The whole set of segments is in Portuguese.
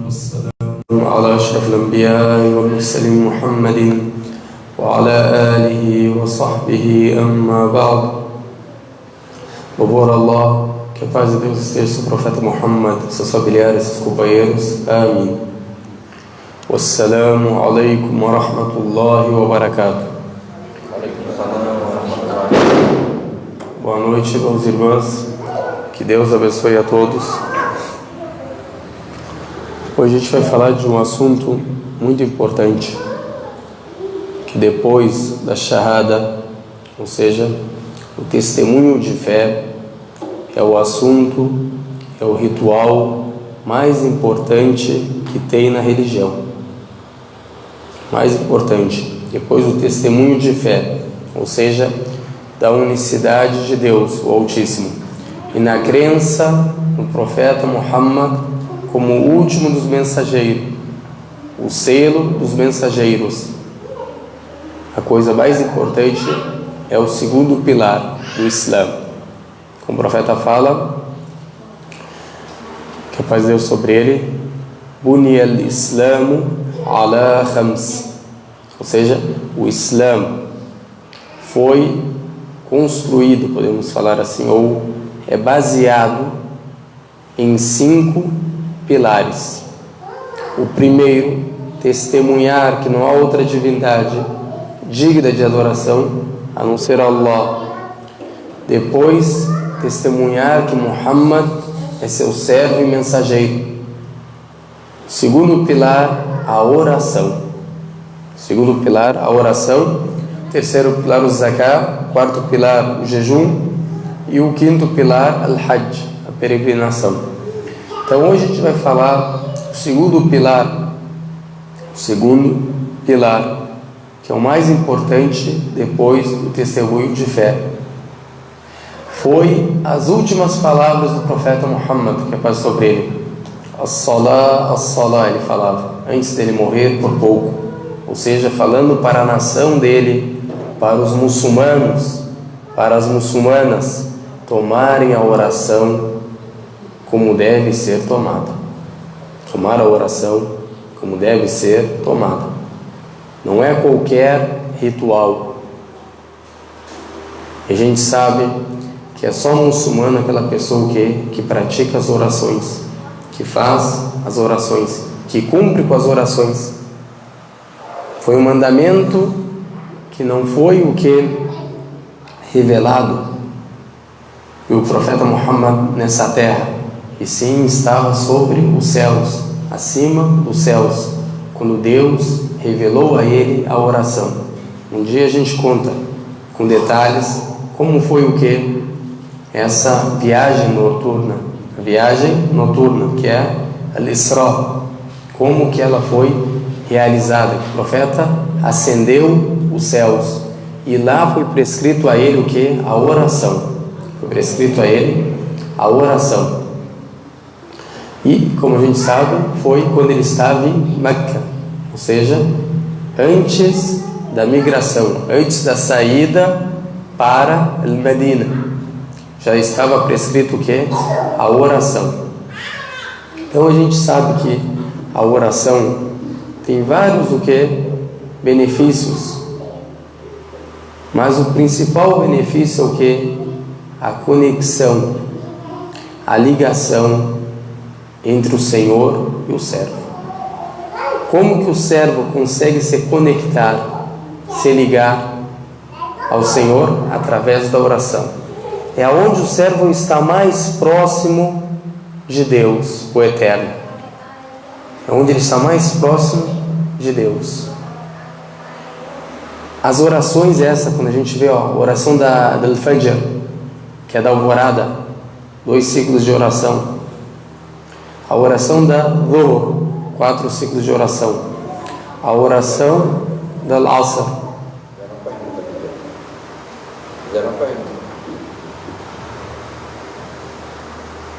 والسلام على أشرف الأنبياء والمرسلين محمد وعلى آله وصحبه أما بعد. Louvor a Allah, que a paz de Deus esteja sobre o profeta Muhammad, seus familiares, seus companheiros. Amém. Wassalamu alaikum wa rahmatullahi wa barakatuh. Boa noite, irmãos e irmãs. Que Deus abençoe a todos. Hoje a gente vai falar de um assunto muito importante, que depois da Shahada, ou seja, o testemunho de fé, é o assunto, é o ritual mais importante que tem na religião. Mais importante, depois do testemunho de fé, ou seja, da unicidade de Deus, o Altíssimo, e na crença no profeta Muhammad como o último dos mensageiros, o selo dos mensageiros. A coisa mais importante é o segundo pilar do Islã. Como o profeta fala, que a paz de Deus sobre ele, Bunya al-Islamu ala khams, ou seja, o Islã foi construído, podemos falar assim, ou é baseado em 5 pilares. O primeiro, testemunhar que não há outra divindade digna de adoração a não ser Allah. Depois, testemunhar que Muhammad é seu servo e mensageiro. Segundo pilar, a oração. Segundo pilar, a oração. Terceiro pilar, o zakah. Quarto pilar, o jejum. E o quinto pilar, al-hajj, a peregrinação. Então hoje a gente vai falar o segundo pilar. O segundo pilar, que é o mais importante depois do testemunho de fé. Foi as últimas palavras do profeta Muhammad, que é paz sobre ele. As-salah, as-salah, ele falava, antes dele morrer por pouco. Ou seja, falando para a nação dele, para os muçulmanos, para as muçulmanas, tomarem a oração como deve ser tomada. Tomar a oração como deve ser tomada. Não é qualquer ritual. E a gente sabe que é só muçulmano aquela pessoa que pratica as orações, que faz as orações, que cumpre com as orações. Foi um mandamento que não foi o que revelado pelo profeta Muhammad nessa terra, e sim estava sobre os céus, acima dos céus, quando Deus revelou a ele a oração. Um dia a gente conta com detalhes como foi o que? Essa viagem noturna, a viagem noturna, que é al-Isra, como que ela foi realizada, que o profeta ascendeu os céus, e lá foi prescrito a ele o que? A oração. Foi prescrito a ele a oração. E, como a gente sabe, foi quando ele estava em Meca, ou seja, antes da migração, antes da saída para Al-Medina, já estava prescrito o que? A oração. Então a gente sabe que a oração tem vários o que? Benefícios, mas o principal benefício é o que? A conexão, a ligação entre o Senhor e o servo. Como que o servo consegue se conectar, se ligar ao Senhor? Através da oração. É onde o servo está mais próximo de Deus, o Eterno. É onde ele está mais próximo de Deus. As orações quando a gente vê a oração da Al-Fajr, que é da alvorada, 2 ciclos de oração. A oração da Dhuhr, 4 ciclos de oração. A oração da Al-Asr.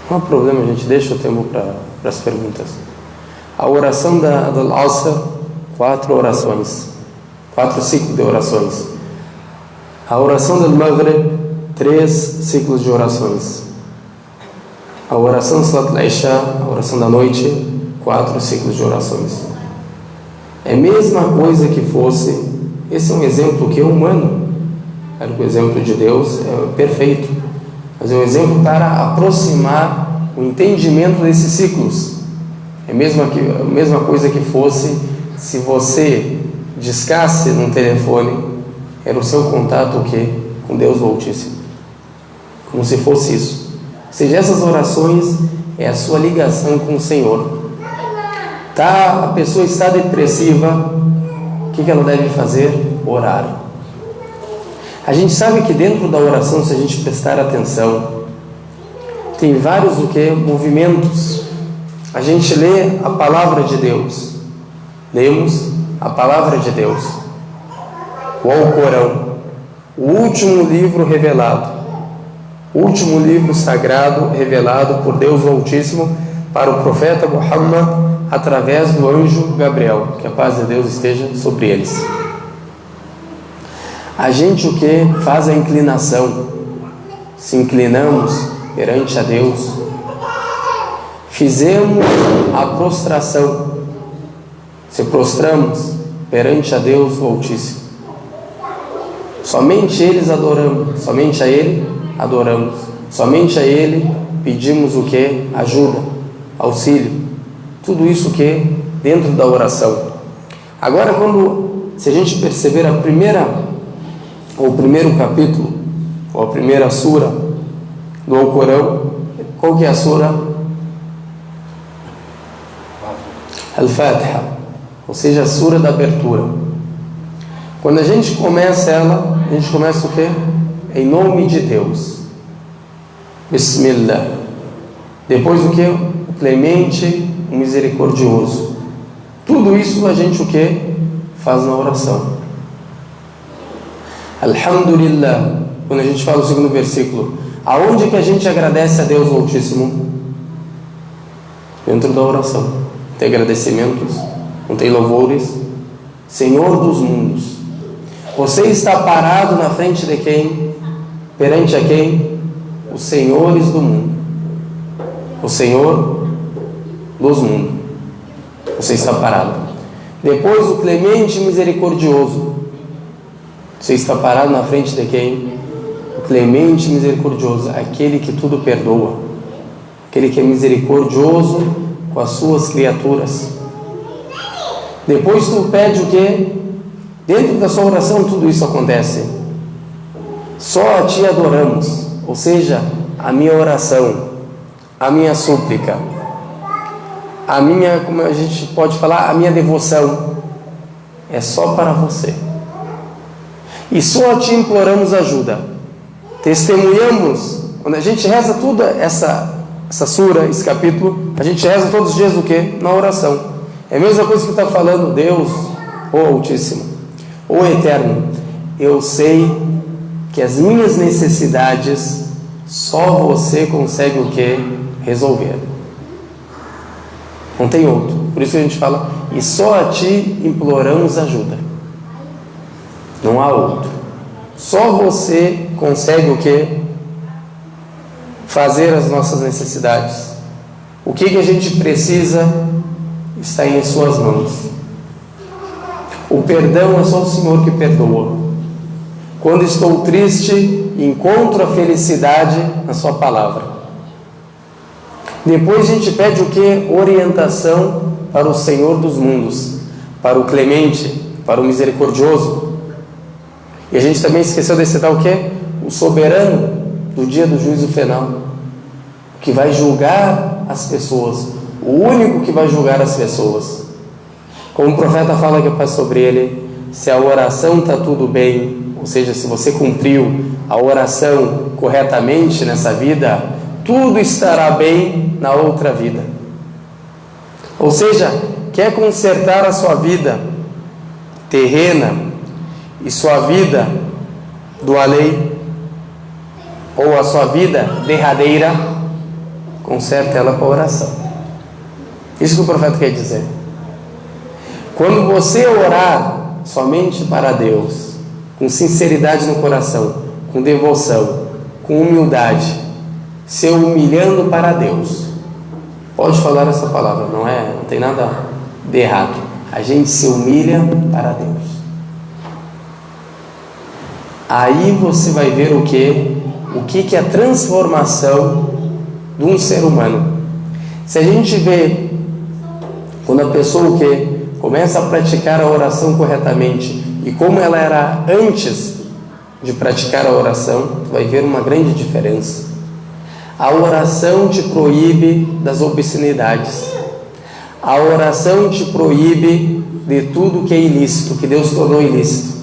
Não há problema, gente, deixa o tempo para as perguntas. A oração da Al-Asr, 4 orações, 4 ciclos de orações. A oração do Maghrib, 3 ciclos de orações. A oração Salat al-Isha, a oração da noite, 4 ciclos de orações. É a mesma coisa que fosse, esse é um exemplo que é humano, claro que o exemplo de Deus é perfeito, mas é um exemplo para aproximar o entendimento desses ciclos. É a mesma coisa que fosse se você discasse num telefone, era o seu contato o quê? Com Deus o Altíssimo. Como se fosse isso. Ou seja, essas orações é a sua ligação com o Senhor. A pessoa está depressiva, o que ela deve fazer? Orar. A gente sabe que dentro da oração, se a gente prestar atenção, tem vários movimentos. A gente lê a palavra de Deus. Lemos a palavra de Deus. O Alcorão, o último livro revelado, o último livro sagrado revelado por Deus o Altíssimo para o profeta Muhammad através do anjo Gabriel, que a paz de Deus esteja sobre eles. A gente o que? Faz a inclinação, se inclinamos perante a Deus, fizemos a prostração, se prostramos perante a Deus o Altíssimo. Somente eles adoramos, somente a Ele adoramos, somente a Ele pedimos o que? Ajuda, auxílio, tudo isso que dentro da oração. Agora, se a gente perceber o primeiro capítulo, ou a primeira sura do Alcorão, qual que é a sura? Al-Fatiha, ou seja, a sura da abertura. Quando a gente começa ela, a gente começa o quê? Em nome de Deus. Bismillah. Depois o quê? O clemente, o misericordioso. Tudo isso a gente o quê? Faz na oração. Alhamdulillah. Quando a gente fala o segundo versículo, aonde que a gente agradece a Deus o Altíssimo? Dentro da oração. Não tem agradecimentos, não tem louvores. Senhor dos mundos. Você está parado na frente de quem? Perante a quem? Os senhores do mundo. O Senhor dos mundos. Você está parado. Depois o clemente e misericordioso. Você está parado na frente de quem? O clemente e misericordioso. Aquele que tudo perdoa. Aquele que é misericordioso com as suas criaturas. Depois tu pede o quê? Dentro da sua oração tudo isso acontece. Só a Ti adoramos. Ou seja, a minha oração, a minha súplica, a minha, como a gente pode falar, a minha devoção é só para Você. E só a Ti imploramos ajuda. Testemunhamos, quando a gente reza toda essa sura, esse capítulo, a gente reza todos os dias o quê? Na oração. É a mesma coisa que está falando Deus, o Altíssimo, o Eterno. Eu sei que as minhas necessidades só Você consegue o quê? Resolver. Não tem outro. Por isso que a gente fala, e só a Ti imploramos ajuda. Não há outro. Só Você consegue o quê? Fazer as nossas necessidades. O que a gente precisa está em Suas mãos. O perdão é só o Senhor que perdoa. Quando estou triste, encontro a felicidade na Sua palavra. Depois a gente pede o que? Orientação para o Senhor dos mundos, para o clemente, para o misericordioso. E a gente também esqueceu de citar o que? O soberano do dia do juízo final, que vai julgar as pessoas, o único que vai julgar as pessoas. Como o profeta fala que faz sobre ele, se a oração está tudo bem, ou seja, se você cumpriu a oração corretamente nessa vida, tudo estará bem na outra vida. Ou seja, quer consertar a sua vida terrena e sua vida do além, ou a sua vida derradeira, conserta ela com a oração. Isso que o profeta quer dizer. Quando você orar somente para Deus, com sinceridade no coração, com devoção, com humildade, se humilhando para Deus, Pode falar essa palavra, não tem nada de errado. A gente se humilha para Deus. Aí você vai ver o que é a transformação de um ser humano. Se a gente vê quando a pessoa começa a praticar a oração corretamente e como ela era antes de praticar a oração, vai ver uma grande diferença. A oração te proíbe das obscenidades. A oração te proíbe de tudo que é ilícito, que Deus tornou ilícito.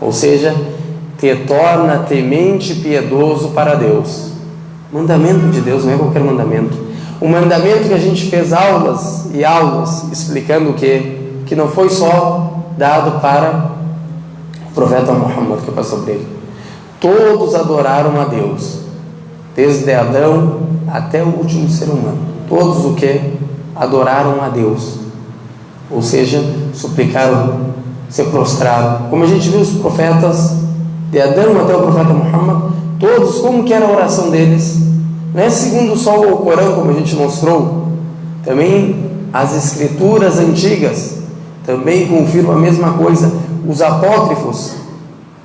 Ou seja, te torna temente e piedoso para Deus. Mandamento de Deus não é qualquer mandamento. O mandamento que a gente fez aulas e aulas explicando que não foi só dado para o profeta Muhammad, que passou por ele. Todos adoraram a Deus, desde Adão até o último ser humano. Todos adoraram a Deus, ou seja, suplicaram, se prostraram. Como a gente viu os profetas, de Adão até o profeta Muhammad, todos, como que era a oração deles? Não é segundo só o Corão, como a gente mostrou. Também as escrituras antigas também confirmam a mesma coisa. Os apócrifos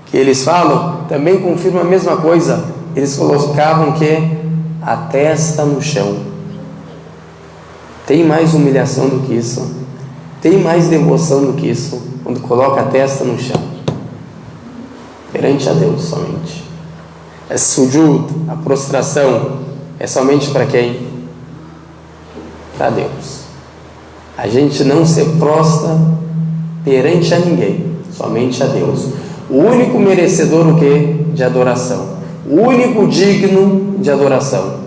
que eles falam também confirmam a mesma coisa. Eles colocavam a testa no chão. Tem mais humilhação do que isso? Tem mais devoção do que isso? Quando coloca a testa no chão perante a Deus somente. É sujud, a prostração, é somente para quem? Para Deus. A gente não se prostra perante a ninguém, somente a Deus. O único merecedor de adoração, o único digno de adoração,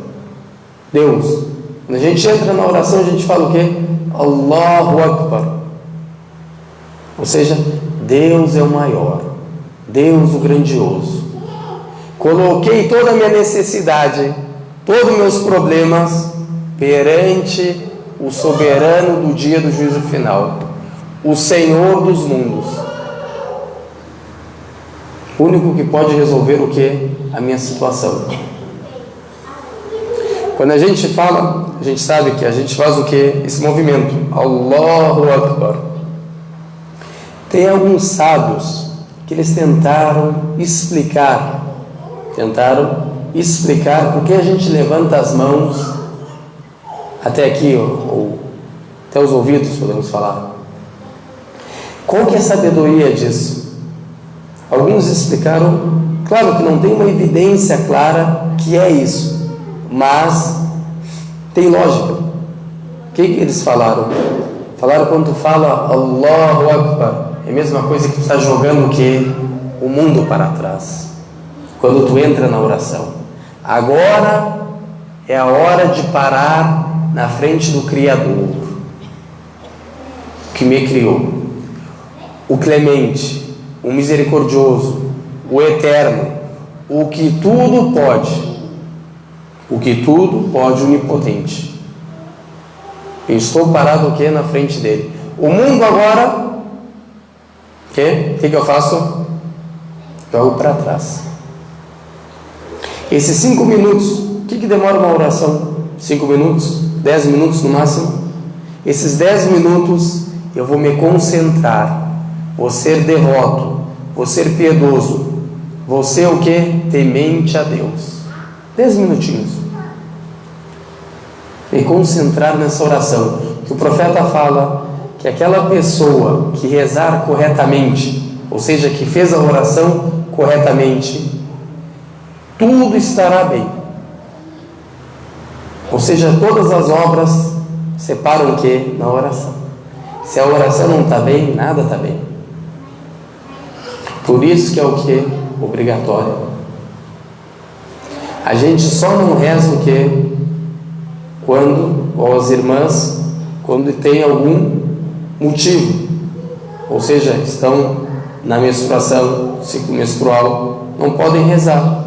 Deus. Quando a gente entra na oração, a gente fala o quê? Allahu Akbar. Ou seja, Deus é o maior, Deus o grandioso. Coloquei toda a minha necessidade, todos os meus problemas perante o soberano do dia do juízo final, o Senhor dos mundos, o único que pode resolver a minha situação. Quando a gente fala, a gente sabe que a gente faz esse movimento, Allahu Akbar. Tem alguns sábios que eles tentaram explicar por que a gente levanta as mãos até aqui, ou até os ouvidos, podemos falar. Qual que é a sabedoria disso? Alguns explicaram, claro que não tem uma evidência clara que é isso, mas tem lógica. O que eles falaram? Falaram quando fala Allahu Akbar, é a mesma coisa que tu está jogando o mundo para trás. Quando tu entra na oração, agora é a hora de parar na frente do Criador, que me criou, o clemente, o misericordioso, o eterno, o que tudo pode, onipotente. Eu estou parado na frente dele. O mundo agora, o que eu faço? Jogo para trás. Esses 5 minutos, o que demora uma oração? 5 minutos? 10 minutos no máximo? Esses 10 minutos eu vou me concentrar, vou ser devoto, vou ser piedoso, vou ser temente a Deus. 10 minutinhos. Me concentrar nessa oração. Que o profeta fala que aquela pessoa que rezar corretamente, ou seja, que fez a oração corretamente, tudo estará bem. Ou seja, todas as obras separam na oração. Se a oração não está bem, nada está bem. Por isso que é obrigatório. A gente só não reza quando, ou as irmãs, quando tem algum motivo, ou seja, estão na menstruação, ciclo menstrual, não podem rezar.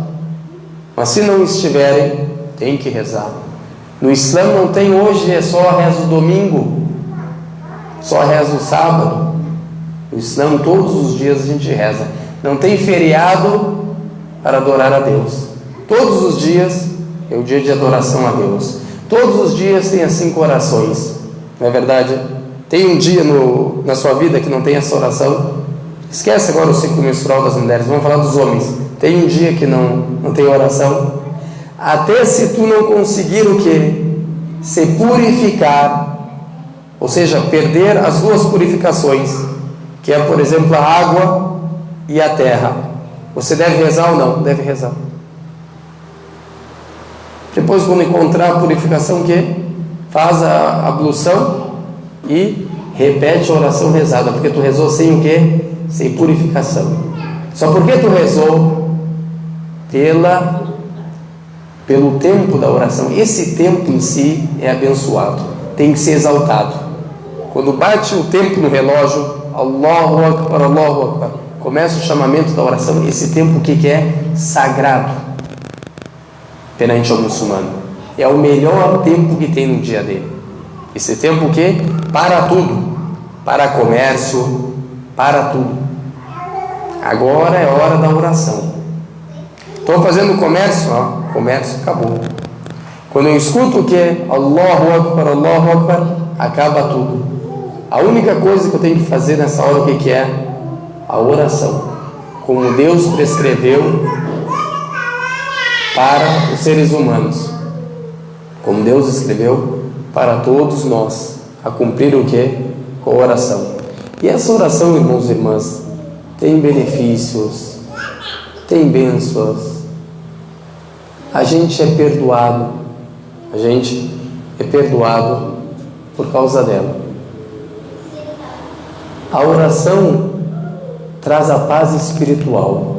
Mas se não estiverem, tem que rezar. No Islã não tem hoje, é só rezo domingo, só rezo sábado. No Islã todos os dias a gente reza. Não tem feriado para adorar a Deus. Todos os dias é o dia de adoração a Deus. Todos os dias tem as 5 orações, não é verdade? Tem um dia na sua vida que não tem essa oração? Esquece agora o ciclo menstrual das mulheres, vamos falar dos homens. Tem um dia que não tem oração? Até se tu não conseguir o quê? Se purificar, ou seja, perder as 2 purificações, que é, por exemplo, a água e a terra. Você deve rezar ou não? Deve rezar. Depois, quando encontrar a purificação, o quê? Faz a ablução e repete a oração rezada, porque tu rezou sem o quê? Sem purificação. Só porque tu rezou pelo tempo da oração. Esse tempo em si é abençoado, tem que ser exaltado. Quando bate o tempo no relógio, Allahu Akbar, Allahu Akbar, começa o chamamento da oração. Esse tempo que é sagrado perante o muçulmano, é o melhor tempo que tem no dia dele. Esse tempo que para tudo, para comércio, para tudo. Agora é hora da oração. Estou fazendo comércio, comércio acabou. Quando eu escuto o que? Allahu Akbar, acaba tudo. A única coisa que eu tenho que fazer nessa hora, o que é? A oração, como Deus prescreveu para os seres humanos, como Deus escreveu para todos nós, a cumprir o que? Com a oração. E essa oração, irmãos e irmãs, tem benefícios, tem bênçãos. A gente é perdoado por causa dela. A oração traz a paz espiritual,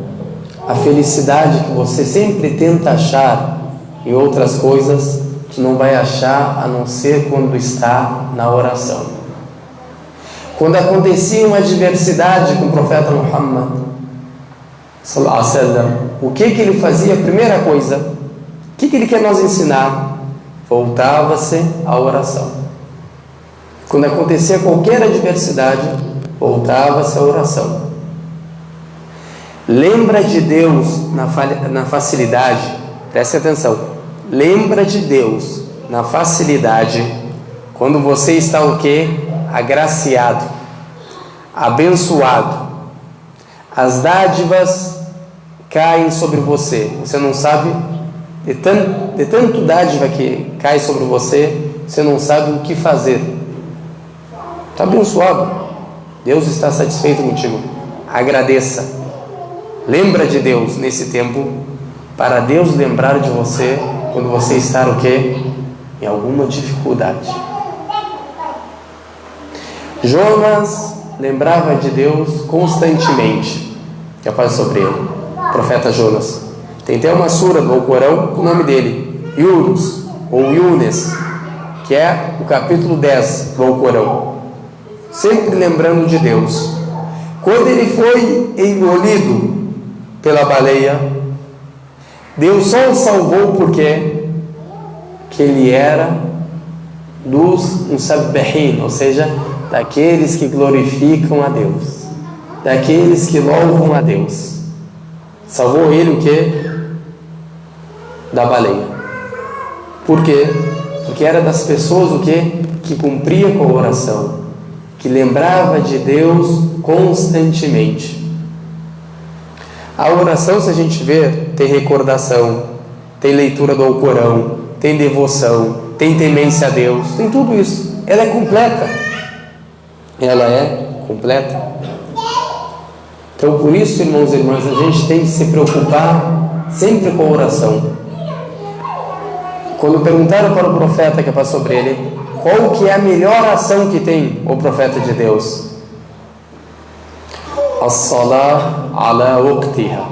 a felicidade que você sempre tenta achar em outras coisas, que não vai achar a não ser quando está na oração. Quando acontecia uma adversidade com o profeta Muhammad sallallahu alaihi wasallam, o que ele fazia? A primeira coisa, o que ele quer nos ensinar? Voltava-se à oração. Quando acontecia qualquer adversidade, voltava-se à oração. Lembra de Deus na facilidade, preste atenção, lembra de Deus na facilidade, quando você está o quê? Agraciado, abençoado, as dádivas caem sobre você, você não sabe, de tanto dádiva que cai sobre você, você não sabe o que fazer. Está abençoado, Deus está satisfeito contigo, agradeça. Lembra de Deus nesse tempo, para Deus lembrar de você quando você está o quê? Em alguma dificuldade. Jonas lembrava de Deus constantemente, que a paz sobre ele, o profeta Jonas. Tem até uma sura do Alcorão com o nome dele, Yunus, ou Yunes, que é o capítulo 10 do Alcorão, sempre lembrando de Deus. Quando ele foi engolido pela baleia, Deus só o salvou porque ele era dos musabbihin, ou seja, daqueles que glorificam a Deus, daqueles que louvam a Deus. Salvou ele o quê? Da baleia. Por quê? Porque era das pessoas o quê? Que cumpria com a oração, que lembrava de Deus constantemente. A oração, se a gente ver, tem recordação, tem leitura do Alcorão, tem devoção, tem temência a Deus, tem tudo isso. Ela é completa. Ela é completa. Então, por isso, irmãos e irmãs, a gente tem que se preocupar sempre com a oração. Quando perguntaram para o profeta que passou sobre ele, qual que é a melhor ação que tem o profeta de Deus? As-salah ala waqtiha,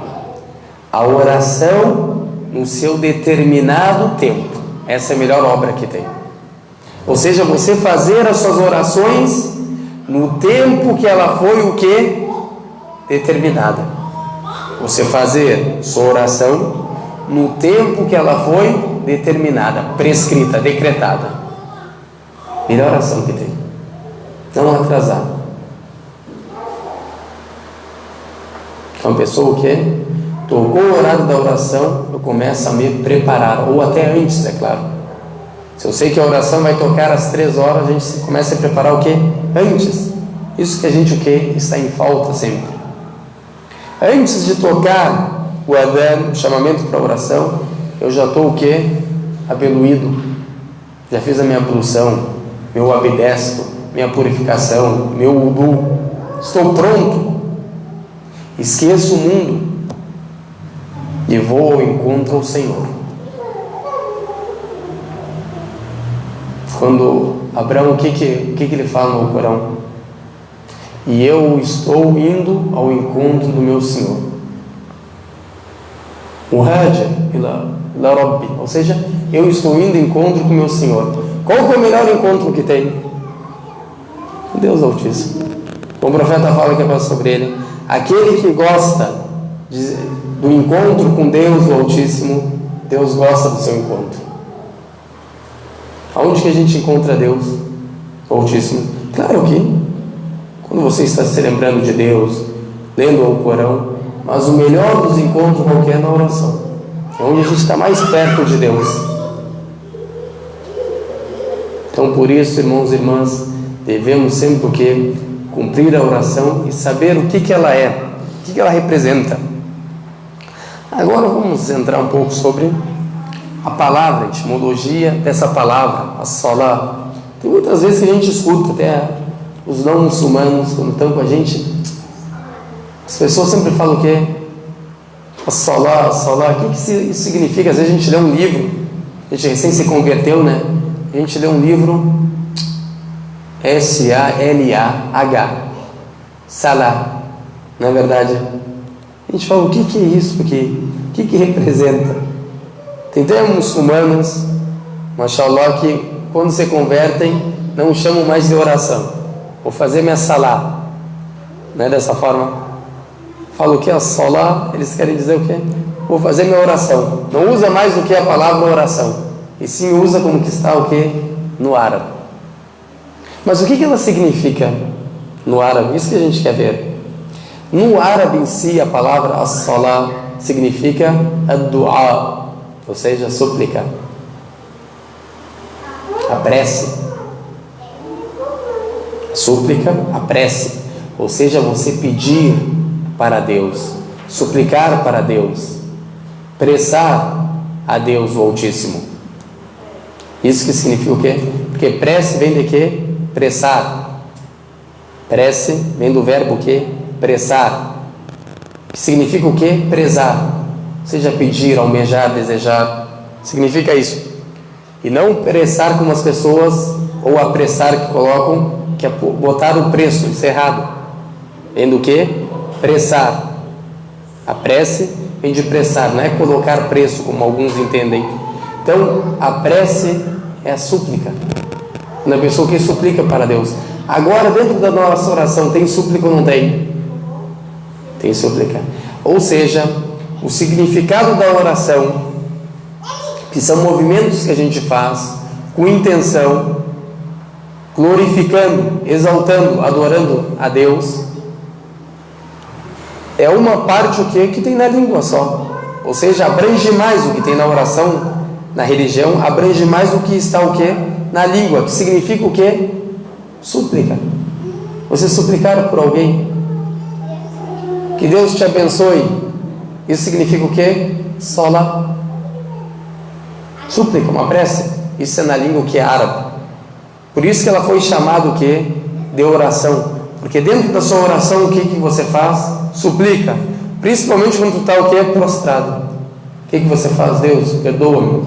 a oração no seu determinado tempo. Essa é a melhor obra que tem. Ou seja, você fazer as suas orações no tempo que ela foi o quê? Determinada. Você fazer sua oração no tempo que ela foi determinada, prescrita, decretada. Melhor oração que tem. Não atrasar. Uma pessoa que tocou o horário da oração, eu começo a me preparar, ou até antes, é claro. Se eu sei que a oração vai tocar às 3 horas, a gente começa a preparar o quê? Antes. Isso que a gente o quê? Está em falta sempre. Antes de tocar o adhan, o chamamento para a oração, eu já estou o quê? Abeluído. Já fiz a minha ablução, meu abdesto, minha purificação, meu wudu. Estou pronto. Esqueço o mundo e vou ao encontro ao Senhor. Quando Abraão, o que ele fala no Corão? E eu estou indo ao encontro do meu Senhor. O Haja ila Rabbi, ou seja, eu estou indo ao encontro com o meu Senhor. Qual que é o melhor encontro que tem? Deus Altíssimo. O profeta fala que é sobre ele: aquele que gosta do encontro com Deus o Altíssimo, Deus gosta do seu encontro. Aonde que a gente encontra Deus o Altíssimo? Claro que quando você está se lembrando de Deus, lendo o Corão, mas o melhor dos encontros qualquer é na oração. É onde a gente está mais perto de Deus. Então, por isso, irmãos e irmãs, devemos sempre o quê? Cumprir a oração e saber o que ela é, o que ela representa. Agora vamos entrar um pouco sobre a palavra, a etimologia dessa palavra, a Salah. Tem muitas vezes que a gente escuta, até os não muçulmanos, quando estão com a gente, as pessoas sempre falam o quê? A Salah, o que isso significa? Às vezes a gente lê um livro, a gente recém se converteu, né? A gente lê um livro, S-A-L-A-H, Salah, não é verdade? A gente fala, o que é isso aqui? O que representa? Tem até muçulmanos, mashallah, que quando se convertem, não chamam mais de oração. Vou fazer minha Salah. Não é dessa forma? Fala o que? A Salah, eles querem dizer o quê? Vou fazer minha oração. Não usa mais do que a palavra oração. E sim usa como que está o quê? No árabe. Mas o que ela significa no árabe? Isso que a gente quer ver. No árabe em si, a palavra as-salah significa ad-du'a, ou seja, súplica, a prece. Súplica, a prece, ou seja, você pedir para Deus, suplicar para Deus, pressar a Deus o Altíssimo. Isso que significa o quê? Porque prece vem de quê? Pressar. Prece vem do verbo o quê? Pressar. Que significa o quê? Prezar. Ou seja, pedir, almejar, desejar. Significa isso. E não pressar como as pessoas, ou apressar que colocam, que é botar o preço, isso é errado. Vem do quê? Pressar. A prece vem de pressar, não é colocar preço, como alguns entendem. Então, a prece é a súplica. Quando a pessoa que suplica para Deus. Agora, dentro da nossa oração, tem súplica ou não tem? Tem súplica. Ou seja, o significado da oração, que são movimentos que a gente faz com intenção, glorificando, exaltando, adorando a Deus, é uma parte o que tem na língua só. Ou seja, abrange mais o que tem na oração, na religião, abrange mais o que está o que? Na língua, que significa o que? Súplica. Você suplicar por alguém, que Deus te abençoe, isso significa o que? Salah. Súplica, uma prece. Isso é na língua que é árabe. Por isso que ela foi chamada o que? De oração. Porque dentro da sua oração, o que você faz? Suplica. Principalmente quando tu está o que? Prostrado. O que você faz? Deus, perdoa-me.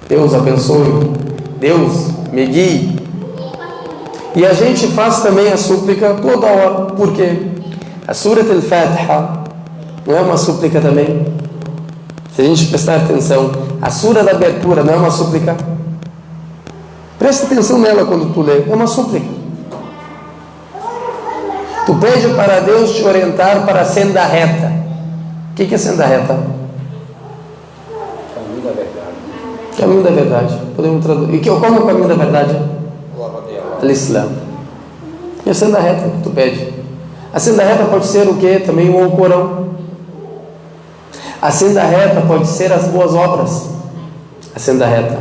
Deus, abençoe. Deus, me guie. E a gente faz também a súplica toda hora. Por quê? A Surat al-Fatiha não é uma súplica também? Se a gente prestar atenção, a Sura da abertura não é uma súplica? Presta atenção nela quando tu lê. É uma súplica. Tu pede para Deus te orientar para a senda reta. O que é senda reta? Caminho da verdade. Caminho da verdade. Podemos traduzir. E qual é o caminho da verdade? Al-Islam. E a senda reta que tu pede. A senda reta pode ser o que? Também o Corão. A senda reta pode ser as boas obras. A senda reta.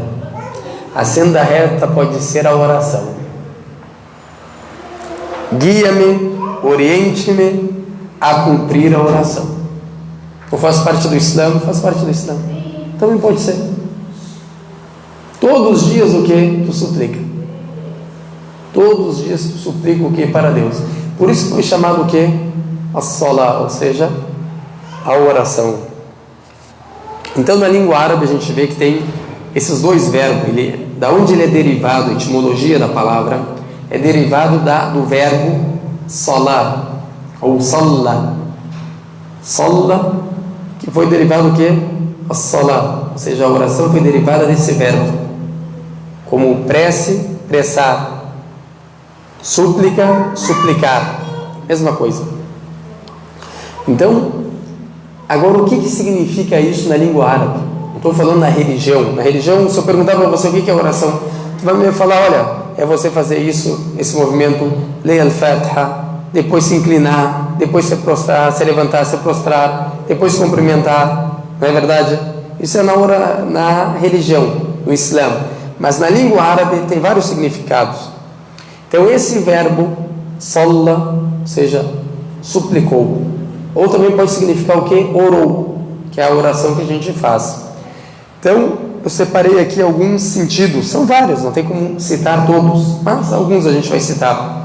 A senda reta pode ser a oração. Guia-me, oriente-me a cumprir a oração. Eu faço parte do Islã, faço parte do Islã. Também pode ser. Todos os dias o que? Tu suplica. Todos os dias tu suplica o que para Deus. Por isso foi chamado o que? As-salah, ou seja, a oração. Então na língua árabe a gente vê que tem esses dois verbos. Da onde ele é derivado, a etimologia da palavra é derivado do verbo salah ou salla. Salla, que foi derivado o que? As-salah, ou seja, a oração foi derivada desse verbo, como prece, pressar, súplica, suplicar, mesma coisa. Então, agora o que significa isso na língua árabe? Eu estou falando na religião. Na religião, se eu perguntar para você o que é oração, você vai me falar, olha, é você fazer isso, esse movimento, ler al-Fatiha, depois se inclinar, depois se prostrar, se levantar, se prostrar, depois se cumprimentar, não é verdade? Isso é na religião, no Islã. Mas na língua árabe tem vários significados. Então esse verbo, salla, ou seja, suplicou, ou também pode significar o que? Orou, que é a oração que a gente faz. Então, eu separei aqui alguns sentidos, são vários, não tem como citar todos, mas alguns a gente vai citar.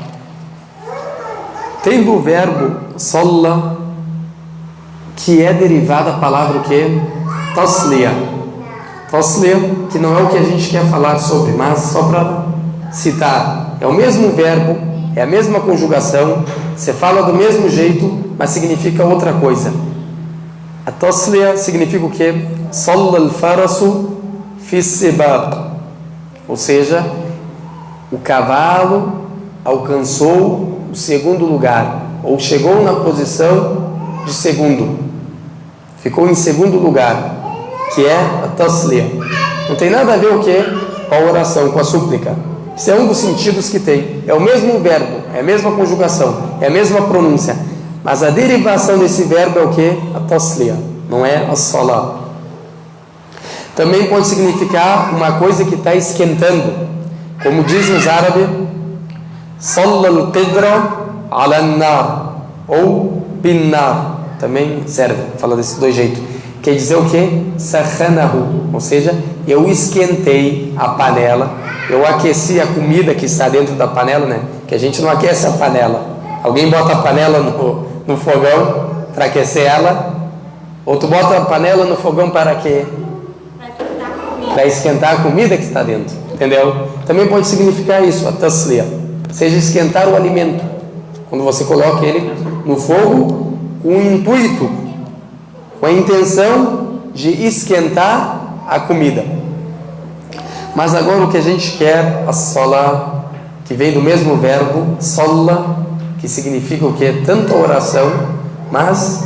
Tem do verbo salla, que é derivada da palavra o que? Tasliya. Tasliya, que não é o que a gente quer falar sobre, mas só para citar. É o mesmo verbo, é a mesma conjugação, você fala do mesmo jeito, mas significa outra coisa. A tasliya significa o que? Salla al-farasu fi sibab, ou seja, o cavalo alcançou o segundo lugar, ou chegou na posição de segundo, ficou em segundo lugar, que é a tasliya. Não tem nada a ver o que? Com a oração, com a súplica. Isso é um dos sentidos que tem. É o mesmo verbo, é a mesma conjugação, é a mesma pronúncia, mas a derivação desse verbo é o que? A tasliya, não é a salah. Também pode significar uma coisa que está esquentando, como dizem os árabes, salla al-qidra ala an-nar, ou bin-nar, também serve, fala desses dois jeitos. Quer dizer o que? Sakhanahu, ou seja, eu esquentei a panela, eu aqueci a comida que está dentro da panela, né? Que a gente não aquece a panela. Alguém bota a panela no fogão para aquecer ela, ou tu bota a panela no fogão para quê? Para esquentar a comida que está dentro, entendeu? Também pode significar isso, a tasliya, seja esquentar o alimento, quando você coloca ele no fogo com o intuito, com a intenção de esquentar a comida. Mas agora o que a gente quer, a salah, que vem do mesmo verbo, salla, que significa o que? Tanto a oração, mas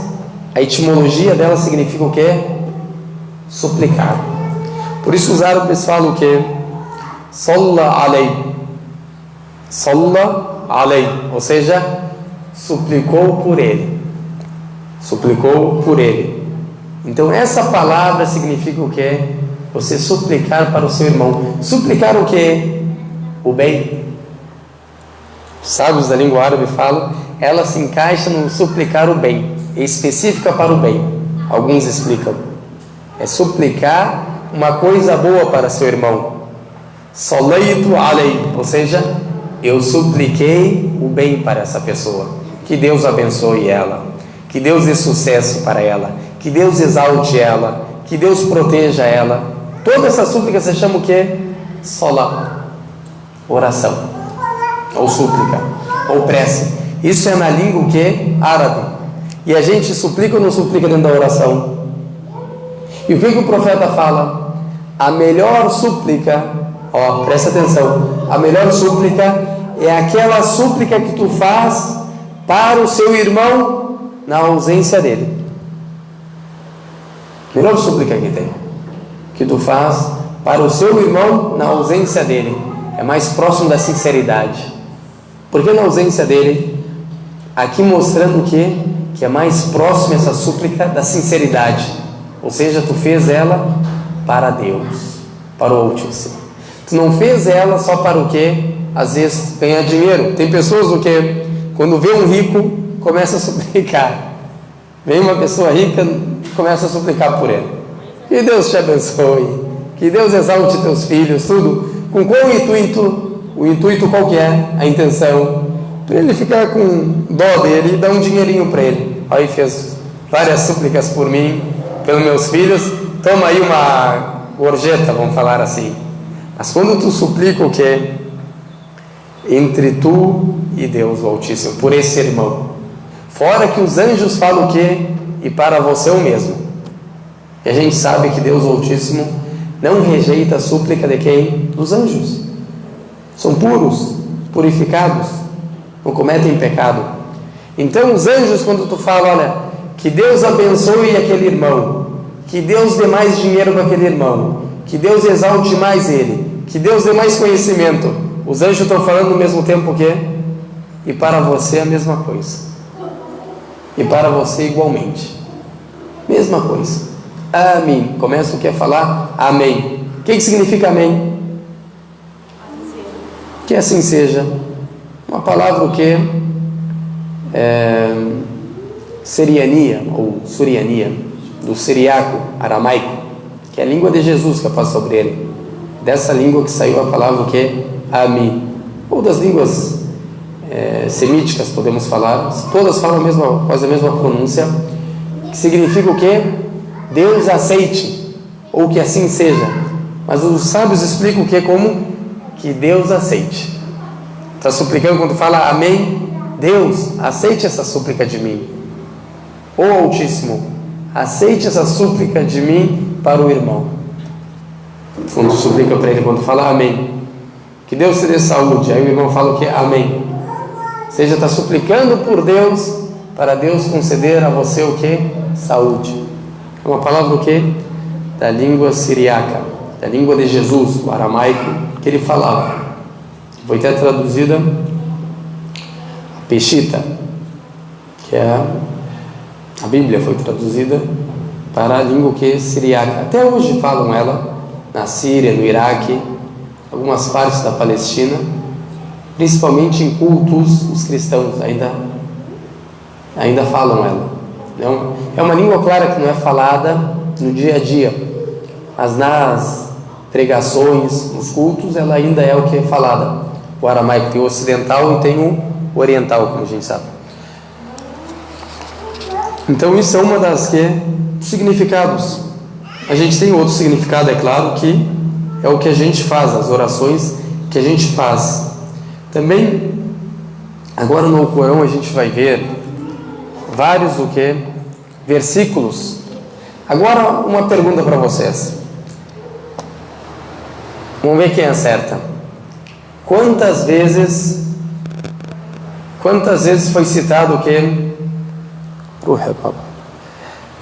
a etimologia dela significa o que? Suplicar. Por isso os árabes falam o que? Salla alay. Salla alay, ou seja, suplicou por ele. Suplicou por ele. Então essa palavra significa o que? Você suplicar para o seu irmão. Suplicar o que? O bem. Os sábios da língua árabe falam, ela se encaixa no suplicar o bem, é específica para o bem. Alguns explicam, é suplicar uma coisa boa para seu irmão. Salaitu alay, ou seja, eu supliquei o bem para essa pessoa. Que Deus abençoe ela, que Deus dê sucesso para ela, que Deus exalte ela, que Deus proteja ela. Toda essa súplica se chama o que? Salah, oração, ou súplica, ou prece. Isso é na língua o que? Árabe. E a gente suplica ou não suplica dentro da oração? E o que o profeta fala? A melhor súplica, ó, presta atenção, a melhor súplica é aquela súplica que tu faz para o seu irmão na ausência dele. Melhor súplica que tem, que tu faz para o seu irmão na ausência dele, é mais próximo da sinceridade. Porque na ausência dele, aqui mostrando que é mais próximo essa súplica da sinceridade, ou seja, tu fez ela para Deus, para o Altíssimo. Tu não fez ela só para o quê? Às vezes ganhar dinheiro. Tem pessoas o quê? Quando vê um rico, começa a suplicar. Vem uma pessoa rica, começa a suplicar por ele. Que Deus te abençoe, que Deus exalte teus filhos, tudo. Com qual intuito? O intuito qual que é? A intenção. Ele ficar com dó dele e dar um dinheirinho para ele. Aí fez várias súplicas por mim, pelos meus filhos. Toma aí uma gorjeta, vamos falar assim. Mas quando tu suplica o quê? Entre tu e Deus o Altíssimo, por esse irmão. Fora que os anjos falam o quê? E para você o mesmo. E a gente sabe que Deus o Altíssimo não rejeita a súplica de quem? Dos anjos. São puros, purificados, não cometem pecado. Então os anjos, quando tu fala, olha, que Deus abençoe aquele irmão, que Deus dê mais dinheiro para aquele irmão, que Deus exalte mais ele, que Deus dê mais conhecimento, os anjos estão falando ao mesmo tempo o quê? E para você a mesma coisa. E para você igualmente. Mesma coisa. Amém. Começa o que é falar? Amém. O que significa amém? Que assim seja. Uma palavra o que? Siriania ou suriania, do siriaco, aramaico, que é a língua de Jesus que passa sobre ele. Dessa língua que saiu a palavra o que? Amém. Ou das línguas semíticas, podemos falar. Todas falam quase a mesma pronúncia. Que significa o que? Deus aceite, ou que assim seja. Mas os sábios explicam o que? Como? Que Deus aceite. Está suplicando quando fala amém? Deus, aceite essa súplica de mim. Ô Altíssimo, aceite essa súplica de mim para o irmão. Quando suplica para ele, quando fala amém, que Deus te dê saúde. Aí o irmão fala o que? Amém. Ou seja, está suplicando por Deus, para Deus conceder a você o que? Saúde. É uma palavra o que? Da língua siriaca, da língua de Jesus, o aramaico, que ele falava. Foi até traduzida a Peshita, que é a Bíblia, foi traduzida para a língua que siriaca. Até hoje falam ela na Síria, no Iraque, algumas partes da Palestina, principalmente em cultos, os cristãos ainda falam ela. É uma língua, claro, que não é falada no dia a dia, mas nas pregações, nos cultos, ela ainda é o que é falada. O aramaico tem o ocidental e tem o oriental, como a gente sabe. Então isso é uma das significados. A gente tem outro significado, é claro, que é o que a gente faz, as orações que a gente faz. Também, agora no Corão a gente vai ver vários versículos. Agora uma pergunta para vocês. Vamos ver quem acerta. Quantas vezes foi citado o quê?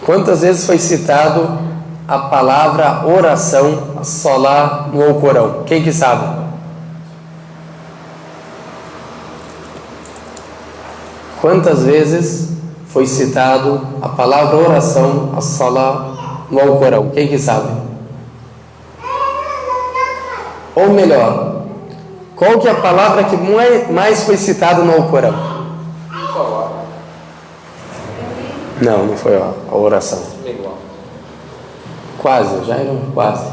Quantas vezes foi citado a palavra oração, solá, no Alcorão? Quem que sabe? Quantas vezes foi citado a palavra oração, a solá, no Alcorão? Quem que sabe? Ou melhor, qual que é a palavra que mais foi citada no Alcorão? Não foi a oração. Quase, já era quase.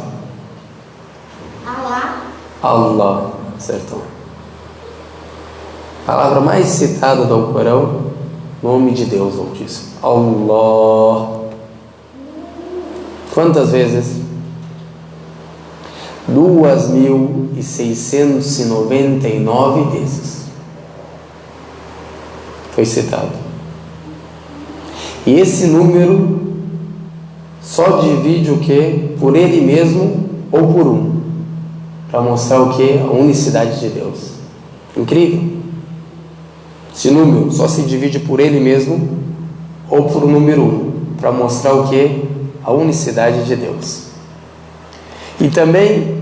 Allah, acertou. A palavra mais citada do Alcorão, nome de Deus Altíssimo. Allah. Quantas vezes? 2.699 vezes foi citado. E esse número só divide o que? Por ele mesmo ou por um, para mostrar o que? A unicidade de Deus. Incrível. Esse número só se divide por ele mesmo ou por o número 1, para mostrar o que? A unicidade de Deus. E também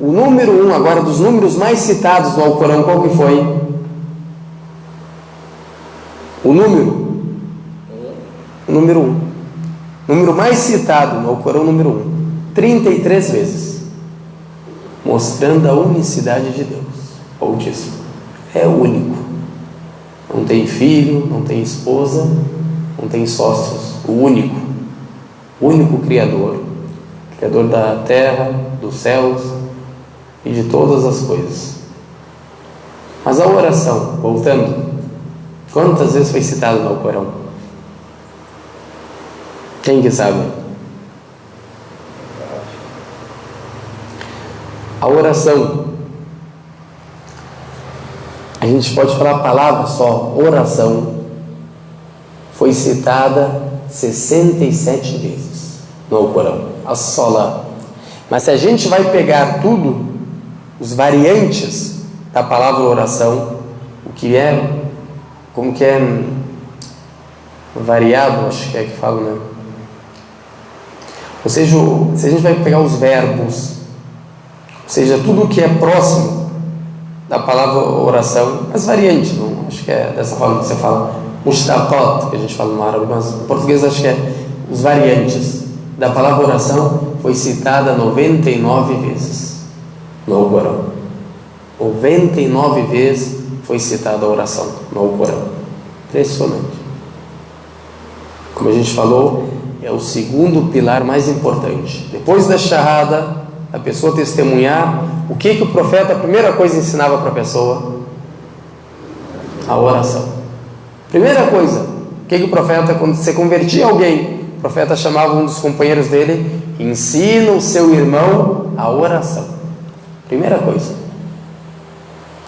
o número 1, agora dos números mais citados no Alcorão, qual que foi? O número 1. Número mais citado no Alcorão, número 1. 33 vezes. mostrando a unicidade de Deus. O Altíssimo é o único. Não tem filho, não tem esposa, não tem sócios. O único Criador. Criador da terra, dos céus e de todas as coisas. Mas a oração, voltando, quantas vezes foi citada no Alcorão? Quem que sabe? A oração, a gente pode falar a palavra só, oração, foi citada 67 vezes no Alcorão, a sola. Mas se a gente vai pegar tudo, os variantes da palavra oração, o que é, como que é variado, acho que fala, né? Ou seja, se a gente vai pegar os verbos, ou seja, tudo que é próximo da palavra oração, as variantes, não? Acho que é dessa forma que você fala, mushtaqat, que a gente fala no árabe, mas em português acho que é os variantes da palavra oração, foi citada 99 vezes no Alcorão. 99 vezes foi citada a oração no Alcorão. Impressionante. Como a gente falou, é o segundo pilar mais importante. Depois da shahada, a pessoa testemunhar, o que o profeta, a primeira coisa, ensinava para a pessoa? A oração. Primeira coisa, o que o profeta, quando você convertia alguém, o profeta chamava um dos companheiros dele, ensina o seu irmão a oração. Primeira coisa.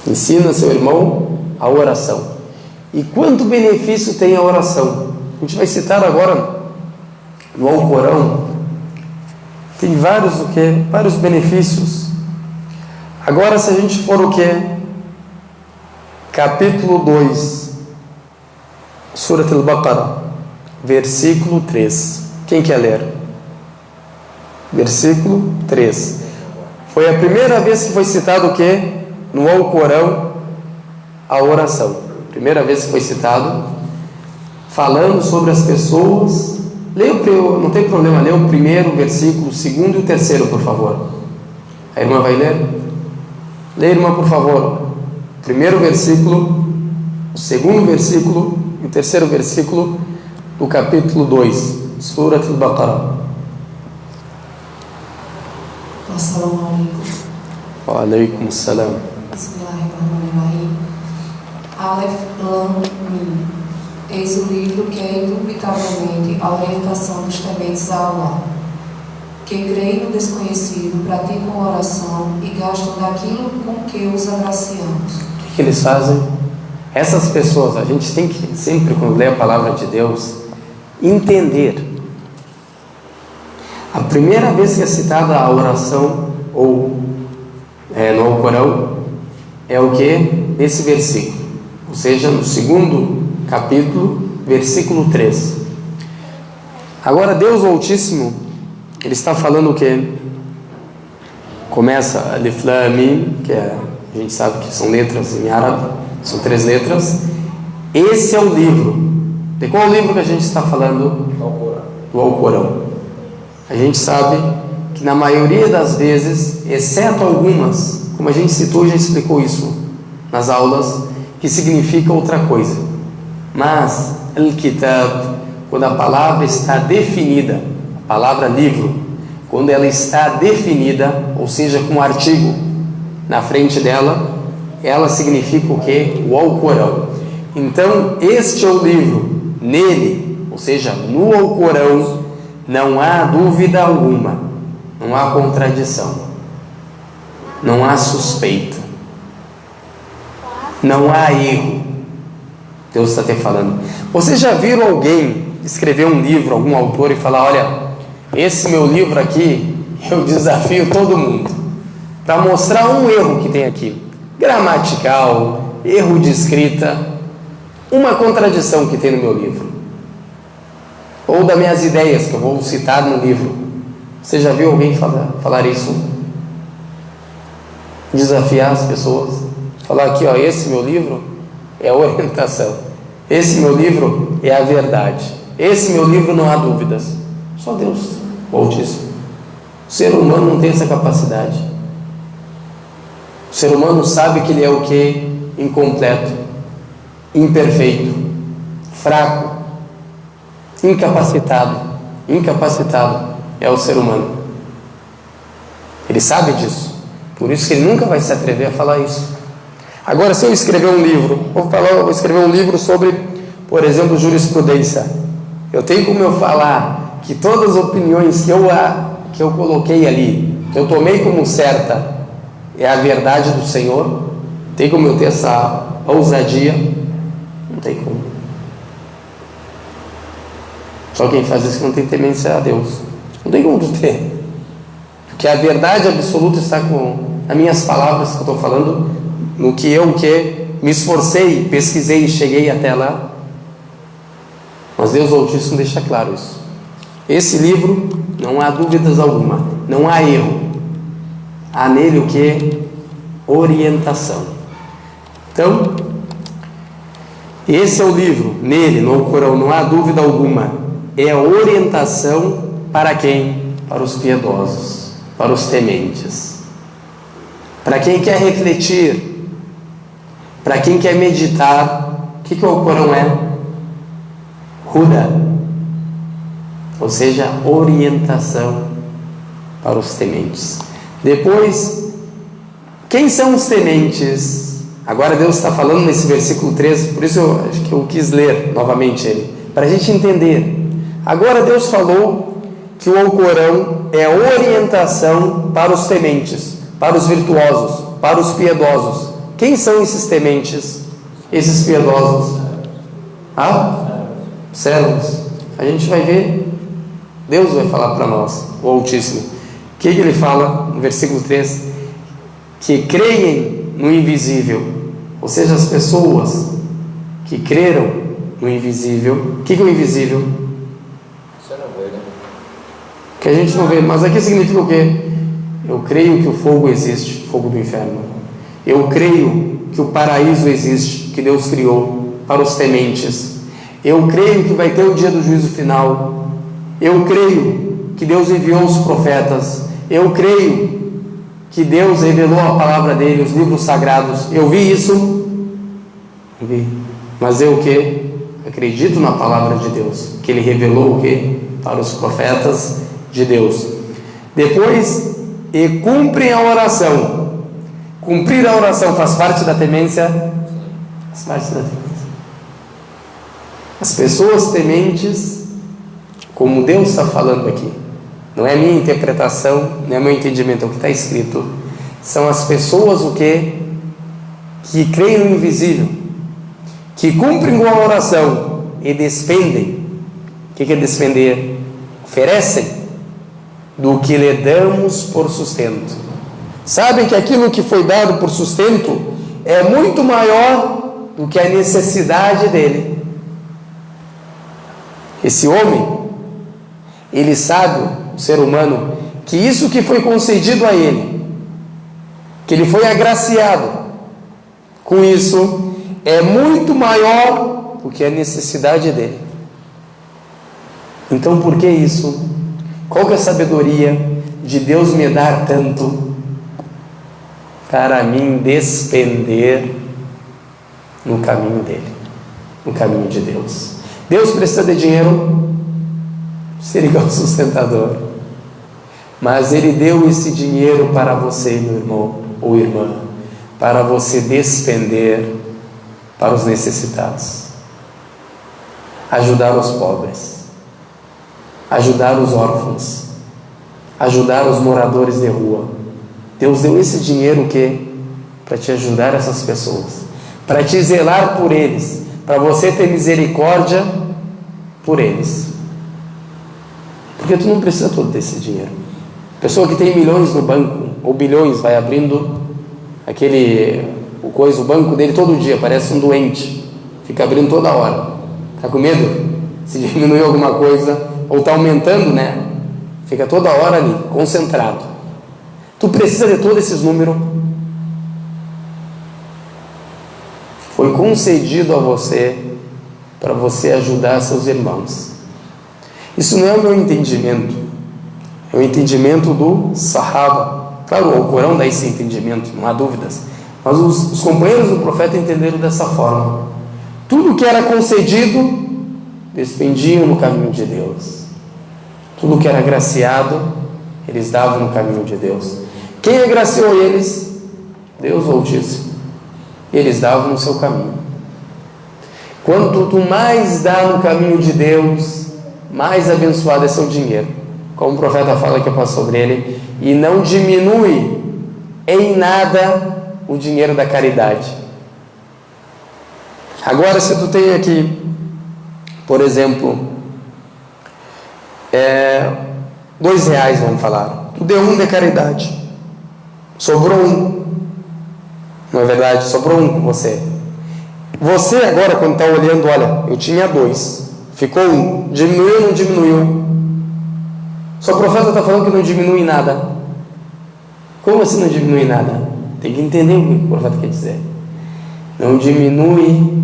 Ensina seu irmão a oração. E quanto benefício tem a oração? A gente vai citar agora no Alcorão, tem vários benefícios. Agora, se a gente for o que? Capítulo 2, Surat al-Baqarah, versículo 3. Quem quer ler? Versículo 3. Foi a primeira vez que foi citado o que? No Alcorão, a oração. Primeira vez que foi citado, falando sobre as pessoas. Não tem problema, lê o primeiro versículo, o segundo e o terceiro, por favor. A irmã vai ler? Lê, irmã, por favor. Primeiro versículo, o segundo versículo e o terceiro versículo do capítulo 2, Surat al-Baqarah. Assalamu alaikum. Wa alaikum assalam. Bismillahirrahmanirrahim. Aleph Lam Mim. Eis o livro que é indubitavelmente a orientação dos tementes a Allah, que creem no desconhecido, praticam oração e gastam daquilo com que os agraciamos. O que eles fazem? Essas pessoas, a gente tem que sempre, quando lê a palavra de Deus, entender. A primeira vez que é citada a oração, ou no Alcorão, é o que? Nesse versículo, ou seja, no segundo capítulo, versículo 3. Agora Deus o Altíssimo, Ele está falando o que? Começa Alif Lam Mim, que a gente sabe que são letras em árabe, são 3 letras. Esse é o livro. De qual livro que a gente está falando? Do Alcorão. A gente sabe que na maioria das vezes, exceto algumas, como a gente citou e já explicou isso nas aulas, que significa outra coisa. Mas Al-Kitab, quando a palavra está definida, a palavra livro, quando ela está definida, ou seja, com um artigo na frente dela, ela significa o que? O Alcorão. Então, este é o livro. Nele, ou seja, no Alcorão, não há dúvida alguma, não há contradição, não há suspeita, não há erro. Deus está até falando. Vocês já viram alguém escrever um livro, algum autor, e falar: olha, esse meu livro aqui, eu desafio todo mundo para mostrar um erro que tem aqui, gramatical, erro de escrita, uma contradição que tem no meu livro, ou das minhas ideias que eu vou citar no livro. Você já viu alguém falar isso? Desafiar as pessoas, falar aqui, ó, esse meu livro é a orientação, esse meu livro é a verdade, esse meu livro não há dúvidas. Só Deus, o Altíssimo. O ser humano não tem essa capacidade. O ser humano sabe que ele é o quê? Incompleto, imperfeito, fraco, incapacitado. Incapacitado é o ser humano. Ele sabe disso. Por isso que ele nunca vai se atrever a falar isso. Agora, se eu escrever um livro, vou escrever um livro sobre, por exemplo, jurisprudência. Eu tenho como eu falar que todas as opiniões que eu coloquei ali, que eu tomei como certa, é a verdade do Senhor? Tem como eu ter essa ousadia? Não tem como. Só quem faz isso não tem temência a Deus. Não tem como tu ter. Porque a verdade absoluta está com as minhas palavras que eu estou falando, no que eu me esforcei, pesquisei e cheguei até lá. Mas Deus Altíssimo deixa claro isso. Esse livro, não há dúvidas alguma, não há erro. Há nele o que? Orientação. Então, esse é o livro, nele, no Corão, não há dúvida alguma. É a orientação para quem? Para os piedosos, para os tementes. Para quem quer refletir, para quem quer meditar. O que o Corão é? Huda, ou seja, orientação para os tementes. Depois, quem são os tementes? Agora Deus está falando nesse versículo 3, por isso acho que eu quis ler novamente ele, para a gente entender. Agora Deus falou que o Alcorão é orientação para os tementes, para os virtuosos, para os piedosos. Quem são esses tementes? Esses piedosos? Servos. A gente vai ver, Deus vai falar para nós, o Altíssimo. O que ele fala no versículo 3? Que creem no invisível, ou seja, as pessoas que creram no invisível. O que é o invisível? Que a gente não vê, mas aqui significa o quê? Eu creio que o fogo existe, fogo do inferno. Eu creio que o paraíso existe, que Deus criou para os tementes. Eu creio que vai ter o dia do juízo final. Eu creio que Deus enviou os profetas. Eu creio que Deus revelou a palavra dele, os livros sagrados. Eu vi isso? Vi. Mas eu o quê? Acredito na palavra de Deus, que ele revelou o quê? Para os profetas de Deus. Depois, e cumprem a oração. Cumprir a oração faz parte da temência? Faz parte da temência. As pessoas tementes, como Deus está falando aqui, não é minha interpretação, não é meu entendimento, é o que está escrito. São as pessoas o quê? Que creem no invisível, que cumprem com a oração e despendem. O que é despender? Oferecem do que lhe damos por sustento. Sabem que aquilo que foi dado por sustento é muito maior do que a necessidade dele. Esse homem, ele sabe, o ser humano, que isso que foi concedido a ele, que ele foi agraciado com isso, é muito maior do que a necessidade dele. Então, por que isso? Qual que é a sabedoria de Deus me dar tanto para mim despender no caminho dele, no caminho de Deus? Deus precisa de dinheiro, seria o sustentador, mas Ele deu esse dinheiro para você, meu irmão ou irmã, para você despender para os necessitados, ajudar os pobres, ajudar os órfãos, ajudar os moradores de rua. Deus deu esse dinheiro o quê? Para te ajudar essas pessoas, para te zelar por eles, para você ter misericórdia por eles. Porque tu não precisa todo desse dinheiro. Pessoa que tem milhões no banco, ou bilhões, vai abrindo o banco dele todo dia, parece um doente, fica abrindo toda hora. Está com medo? Se diminuiu alguma coisa, ou está aumentando, né? Fica toda hora ali, concentrado. Tu precisa de todos esses números. Foi concedido a você para você ajudar seus irmãos. Isso não é o meu entendimento, é o entendimento do Sahaba, Claro, o Alcorão dá esse entendimento, não há dúvidas, mas os companheiros do profeta entenderam dessa forma. Tudo que era concedido, despendiam no caminho de Deus. Tudo que era agraciado, eles davam no caminho de Deus. Quem agraciou eles? Deus o Altíssimo. Eles davam no seu caminho. Quanto tu mais dá no caminho de Deus, mais abençoado é seu dinheiro. Como o profeta fala que eu passo sobre ele, e não diminui em nada o dinheiro da caridade. Agora, se tu tem aqui, por exemplo, R$2, vamos falar, tu deu um de caridade, sobrou um, não é verdade? Sobrou um com você. Você agora, quando está olhando, olha, eu tinha 2, ficou 1, diminuiu ou não diminuiu? Só o profeta está falando que não diminui nada. Como assim não diminui nada? Tem que entender o que o profeta quer dizer. Não diminui,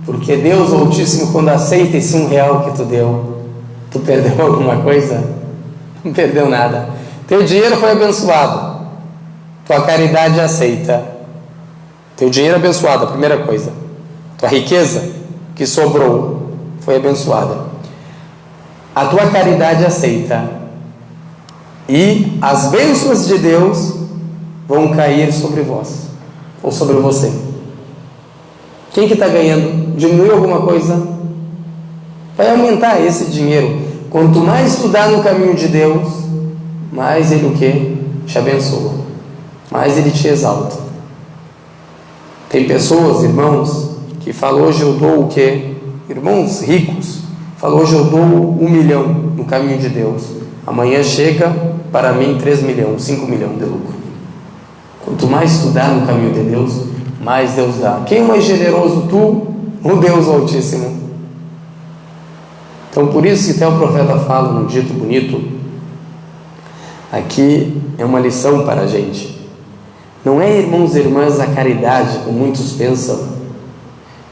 porque Deus Altíssimo, quando aceita esse R$1 que tu deu, tu perdeu alguma coisa? Não perdeu nada. Teu dinheiro foi abençoado, tua caridade aceita. Teu dinheiro abençoado, a primeira coisa. Tua riqueza que sobrou foi abençoada. A tua caridade aceita. E as bênçãos de Deus vão cair sobre vós, ou sobre você. Quem que está ganhando? Diminuiu alguma coisa? Vai aumentar esse dinheiro. Quanto mais tu dá no caminho de Deus, mais Ele o quê? Te abençoa, mais Ele te exalta. Tem pessoas, irmãos, que falam, hoje eu dou o quê? Irmãos ricos, falam, hoje eu dou 1 milhão no caminho de Deus. Amanhã chega para mim 3 milhões, 5 milhões de lucro. Quanto mais tu dá no caminho de Deus, mais Deus dá. Quem é mais generoso, tu ou Deus Altíssimo? Então, por isso que até o profeta fala num dito bonito, aqui é uma lição para a gente. Não é, irmãos e irmãs, a caridade, como muitos pensam,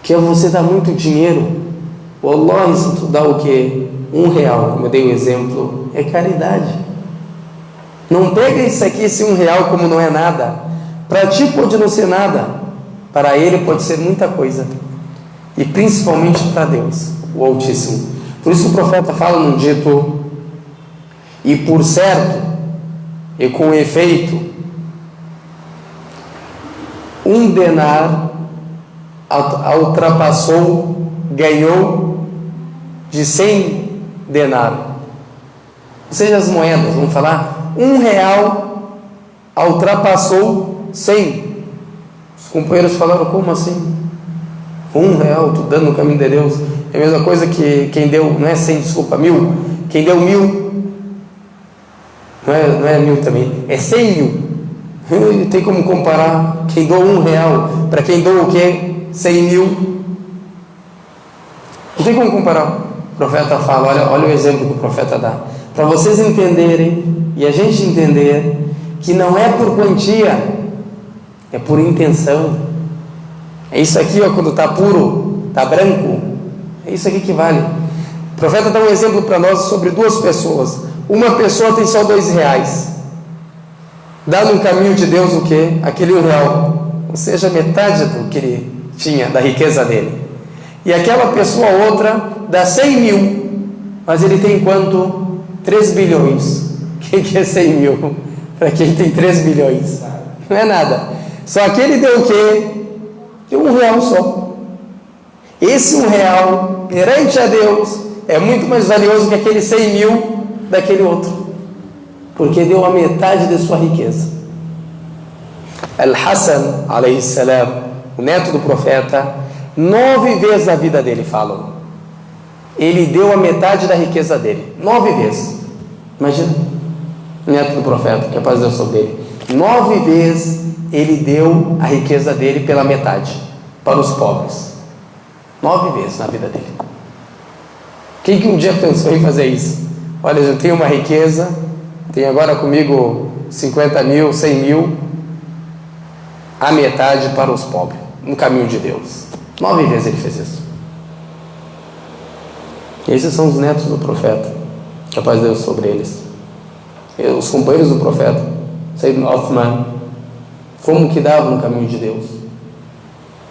que é você dar muito dinheiro. Wallahi, se tu dá o quê? R$1, como eu dei o exemplo, é caridade. Não pega isso aqui, esse R$1 como não é nada. Para ti pode não ser nada, para ele pode ser muita coisa, e principalmente para Deus, o Altíssimo. Por isso o profeta fala num dito, e por certo, e com efeito, 1 denar ultrapassou, ganhou de 100 denar. Ou seja, as moedas, vamos falar, R$1 ultrapassou 100. Os companheiros falaram, como assim? R$1, tu dando no caminho de Deus. É a mesma coisa que quem deu, não é 100, desculpa, 1000. Quem deu 1000, não é 1000 também, é 100 mil. Tem como comparar quem deu R$1 para quem deu o quê? 100 mil. Não tem como comparar. O profeta fala, olha o exemplo que o profeta dá. Para vocês entenderem, e a gente entender, que não é por quantia, é por intenção. É isso aqui, ó, quando está puro, está branco, é isso aqui que vale. O profeta dá um exemplo para nós sobre 2 pessoas. Uma pessoa tem só R$2, dá no caminho de Deus o quê? Aquele R$1, ou seja, metade do que ele tinha, da riqueza dele. E aquela pessoa outra dá 100 mil, mas ele tem quanto? 3 bilhões. Quem que é 100 mil? Para quem tem 3 bilhões, não é nada. Só que ele deu o quê? Deu R$1 só. Esse R$1 perante a Deus é muito mais valioso que aquele 100 mil daquele outro, porque deu a metade de sua riqueza. Al-Hassan, alayhi salam, o neto do profeta, 9 vezes na vida dele, falam, ele deu a metade da riqueza dele, 9 vezes. Imagina, o neto do profeta, que a paz de Deus sobre ele, 9 vezes ele deu a riqueza dele pela metade para os pobres. 9 vezes na vida dele. Quem que um dia pensou em fazer isso? Olha, eu tenho uma riqueza, tenho agora comigo 50 mil, 100 mil, a metade para os pobres, no caminho de Deus. 9 vezes ele fez isso. E esses são os netos do profeta, que a paz de Deus sobre eles. Os companheiros do profeta, Sayyidina Uthman, como que dava no caminho de Deus.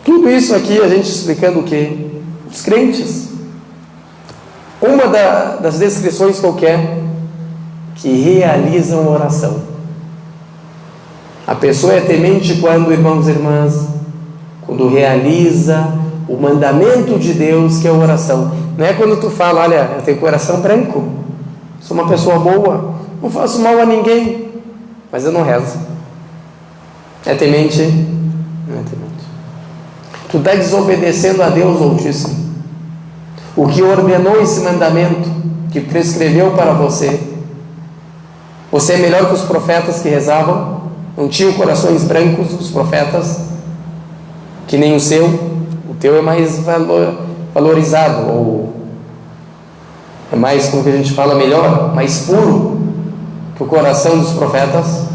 Tudo isso aqui a gente explicando o quê? Os crentes. Uma das descrições qualquer que realizam oração. A pessoa é temente quando, irmãos e irmãs, quando realiza o mandamento de Deus, que é a oração. Não é quando tu fala, olha, eu tenho coração branco, sou uma pessoa boa, não faço mal a ninguém, mas eu não rezo. É temente? Não é temente. Tu está desobedecendo a Deus Altíssimo, o que ordenou esse mandamento, que prescreveu para você. Você é melhor que os profetas que rezavam, não tinham corações brancos os profetas, que nem o seu. O teu é mais valorizado, ou é mais, como que a gente fala, melhor, mais puro que o coração dos profetas,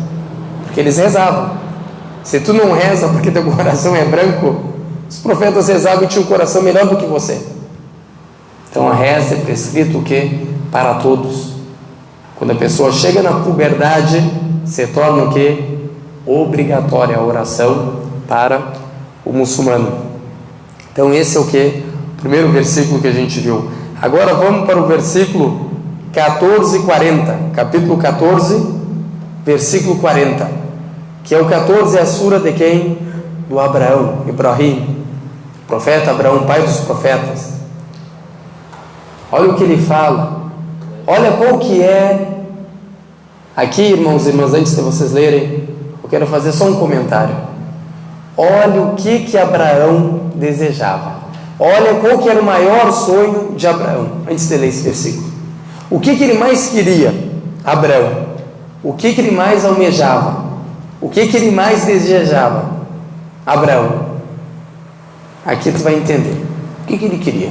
porque eles rezavam. Se tu não reza porque teu coração é branco, os profetas rezavam e tinham um coração melhor do que você. Então a reza é prescrito o quê? Para todos. Quando a pessoa chega na puberdade, se torna o quê? Obrigatória a oração para o muçulmano. Então esse é o quê? O primeiro versículo que a gente viu. Agora vamos para o versículo 14 e 40. Capítulo 14, versículo 40. Que é o 14, é a sura de quem? Do Abraão, Ibrahim. Profeta Abraão, pai dos profetas. Olha o que ele fala. Olha qual que é. Aqui, irmãos e irmãs, antes de vocês lerem, eu quero fazer só um comentário. Olha o que Abraão desejava. Olha qual que era o maior sonho de Abraão, antes de ler esse versículo. O que ele mais queria, Abraão? O que ele mais almejava? O que ele mais desejava, Abraão? Aqui tu vai entender. O que ele queria?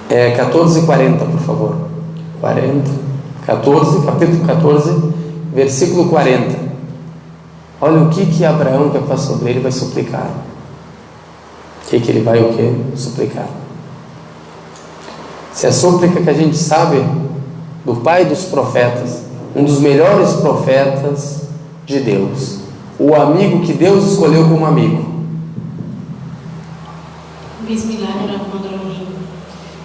14:40, por favor. 14, capítulo 14, versículo 40. Olha o que Abraão, que é pastor dele, vai suplicar. O que ele vai o quê? Suplicar. Se a súplica que a gente sabe do pai dos profetas, um dos melhores profetas de Deus, o amigo que Deus escolheu como amigo. Bismillahirrahmanirrahim.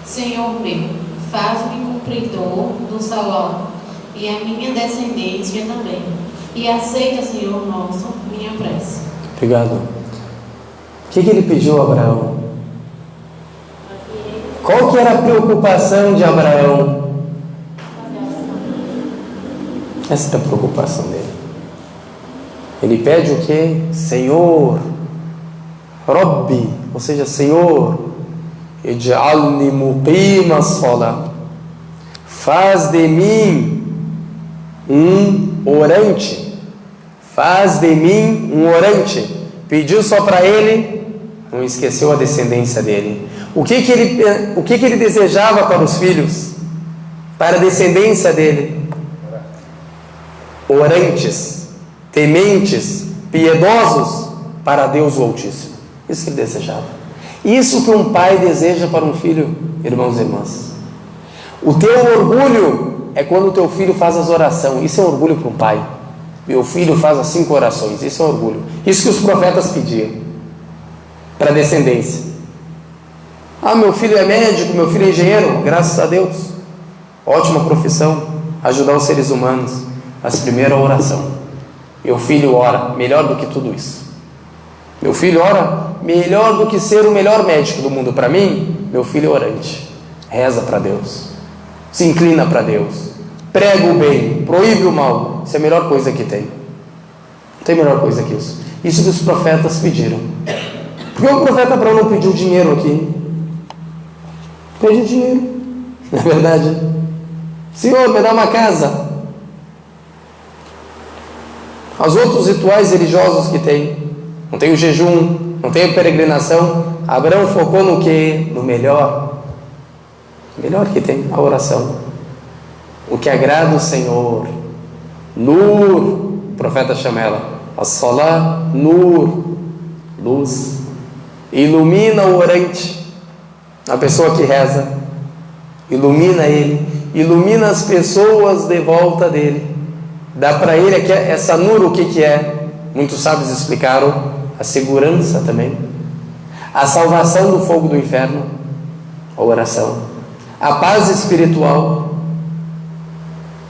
Senhor meu, faz-me cumpridor do salão e a minha descendência também, e aceita, Senhor nosso, minha prece. Obrigado. O que ele pediu a Abraão? Qual que era a preocupação de Abraão? Essa é a preocupação dele. Ele pede o quê? Senhor, Rabbi, ou seja, Senhor, ij'alni muqima as-salah, faz de mim um orante, faz de mim um orante. Pediu só para ele, não esqueceu a descendência dele. O que ele desejava para os filhos, para a descendência dele? Orantes, tementes, piedosos para Deus o Altíssimo. Isso que ele desejava. Isso que um pai deseja para um filho, irmãos e irmãs. O teu orgulho é quando o teu filho faz as orações. Isso é um orgulho para um pai. Meu filho faz as 5 orações. Isso é um orgulho. Isso que os profetas pediam para a descendência. Meu filho é médico, meu filho é engenheiro. Graças a Deus. Ótima profissão. Ajudar os seres humanos. Mas primeiro a oração. Meu filho ora melhor do que tudo isso. Meu filho ora melhor do que ser o melhor médico do mundo. Para mim, meu filho é orante. Reza para Deus. Se inclina para Deus. Prega o bem. Proíbe o mal. Isso é a melhor coisa que tem. Não tem melhor coisa que isso. Isso que os profetas pediram. Por que o profeta Abraão não pediu dinheiro aqui? Pediu dinheiro. Não é verdade? Senhor, me dá uma casa. Os outros rituais religiosos que tem. Não tem o jejum, não tem a peregrinação. Abraão focou no quê? No melhor. O melhor que tem, a oração. O que agrada o Senhor. Nur, o profeta chama ela. As-salah, nur, luz. Ilumina o orante, a pessoa que reza. Ilumina ele, ilumina as pessoas de volta dele. dá para ele essa nur, o que é? Muitos sábios explicaram a segurança também, a salvação do fogo do inferno, a oração, a paz espiritual.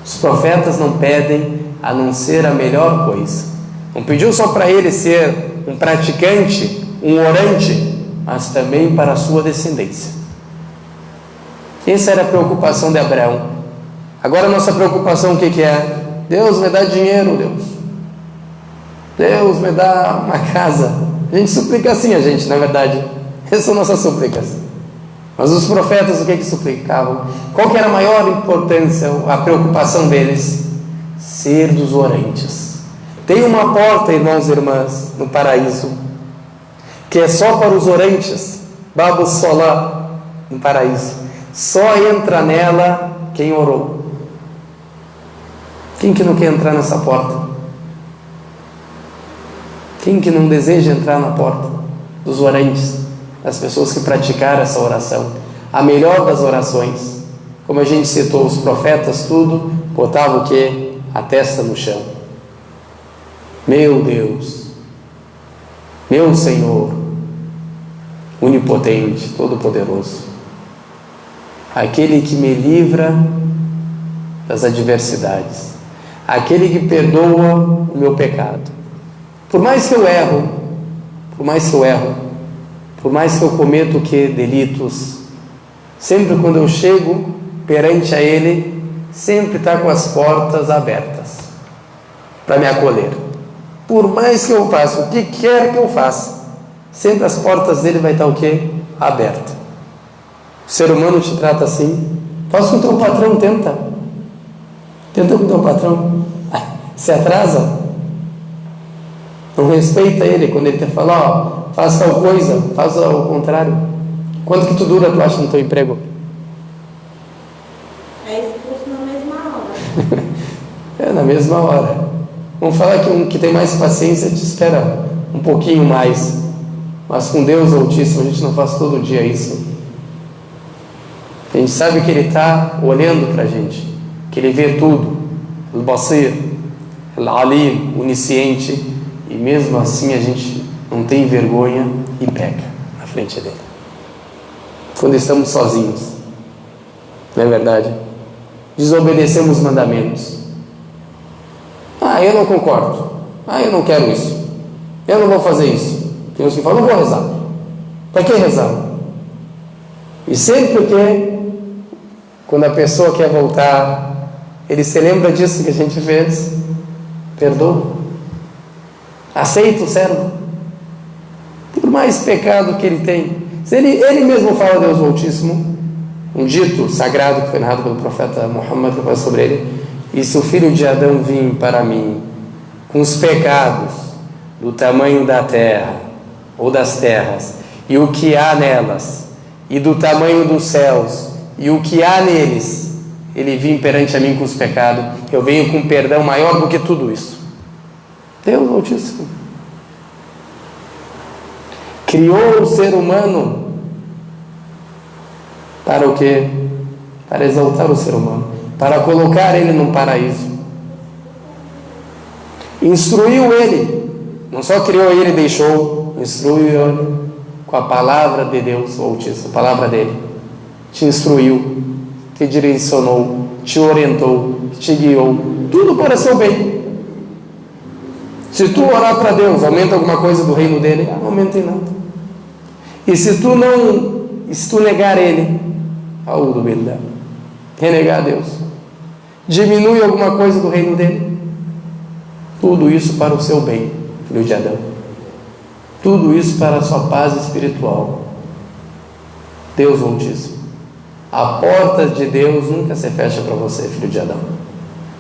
Os profetas não pedem a não ser a melhor coisa. Não pediu só para ele ser um praticante, um orante, mas também para a sua descendência. Essa era a preocupação de Abraão. Agora a nossa preocupação o que é? Deus me dá dinheiro, Deus me dá uma casa. A gente suplica assim, na verdade. Essas são nossas súplicas. Mas os profetas o que suplicavam? Qual que era a maior importância, a preocupação deles? Ser dos orantes. Tem uma porta, irmãos e irmãs, no paraíso, que é só para os orantes, Babu Solá, no paraíso. Só entra nela quem orou. Quem que não quer entrar nessa porta? Quem que não deseja entrar na porta dos orantes, das pessoas que praticaram essa oração, a melhor das orações? Como a gente citou, os profetas tudo botavam o quê? A testa no chão. Meu Deus, meu Senhor, onipotente, todo-poderoso, aquele que me livra das adversidades, aquele que perdoa o meu pecado. Por mais que eu erro, por mais que eu cometa delitos, sempre quando eu chego perante a Ele, sempre está com as portas abertas para me acolher. Por mais que eu faça o que quer que eu faça, sempre as portas dele vai estar o quê? Abertas. O ser humano te trata assim. Faz com o teu patrão, tenta com o teu patrão. Se atrasa, não respeita ele quando ele te fala, faz tal coisa, faz ao contrário. Quanto que tu dura, tu acha, no teu emprego? É expulso na mesma hora. É, na mesma hora. Vamos falar que um que tem mais paciência te espera um pouquinho mais. Mas com Deus Altíssimo a gente não faz todo dia isso. A gente sabe que Ele está olhando para a gente, que Ele vê tudo. Al-Basir, Al-Alim, onisciente. E mesmo assim a gente não tem vergonha e peca na frente dele. Quando estamos sozinhos, não é verdade? Desobedecemos os mandamentos. Eu não concordo. Eu não quero isso. Eu não vou fazer isso. Tem uns que falam, não vou rezar. Para que rezar? E sempre que, quando a pessoa quer voltar, ele se lembra disso que a gente fez, perdoa. Aceita o servo, por mais pecado que ele tem. Se ele mesmo fala, Deus Altíssimo, um dito sagrado que foi narrado pelo profeta Muhammad, que foi sobre ele: e se o filho de Adão vir para mim com os pecados do tamanho da terra ou das terras, e o que há nelas, e do tamanho dos céus, e o que há neles, ele vir perante a mim com os pecados, eu venho com perdão maior do que tudo isso. Deus Altíssimo criou o ser humano para o quê? Para exaltar o ser humano, para colocar ele num paraíso. Instruiu ele, não só criou ele e deixou, instruiu ele com a palavra de Deus Altíssimo, a palavra dele. Te instruiu, te direcionou, te orientou, te guiou, tudo para seu bem. Se tu orar para Deus, aumenta alguma coisa do reino dele? Não aumenta em nada. E se tu negar ele, renegar a Deus, diminui alguma coisa do reino dele? Tudo isso para o seu bem, filho de Adão. Tudo isso para a sua paz espiritual. Deus Altíssimo. A porta de Deus nunca se fecha para você, filho de Adão.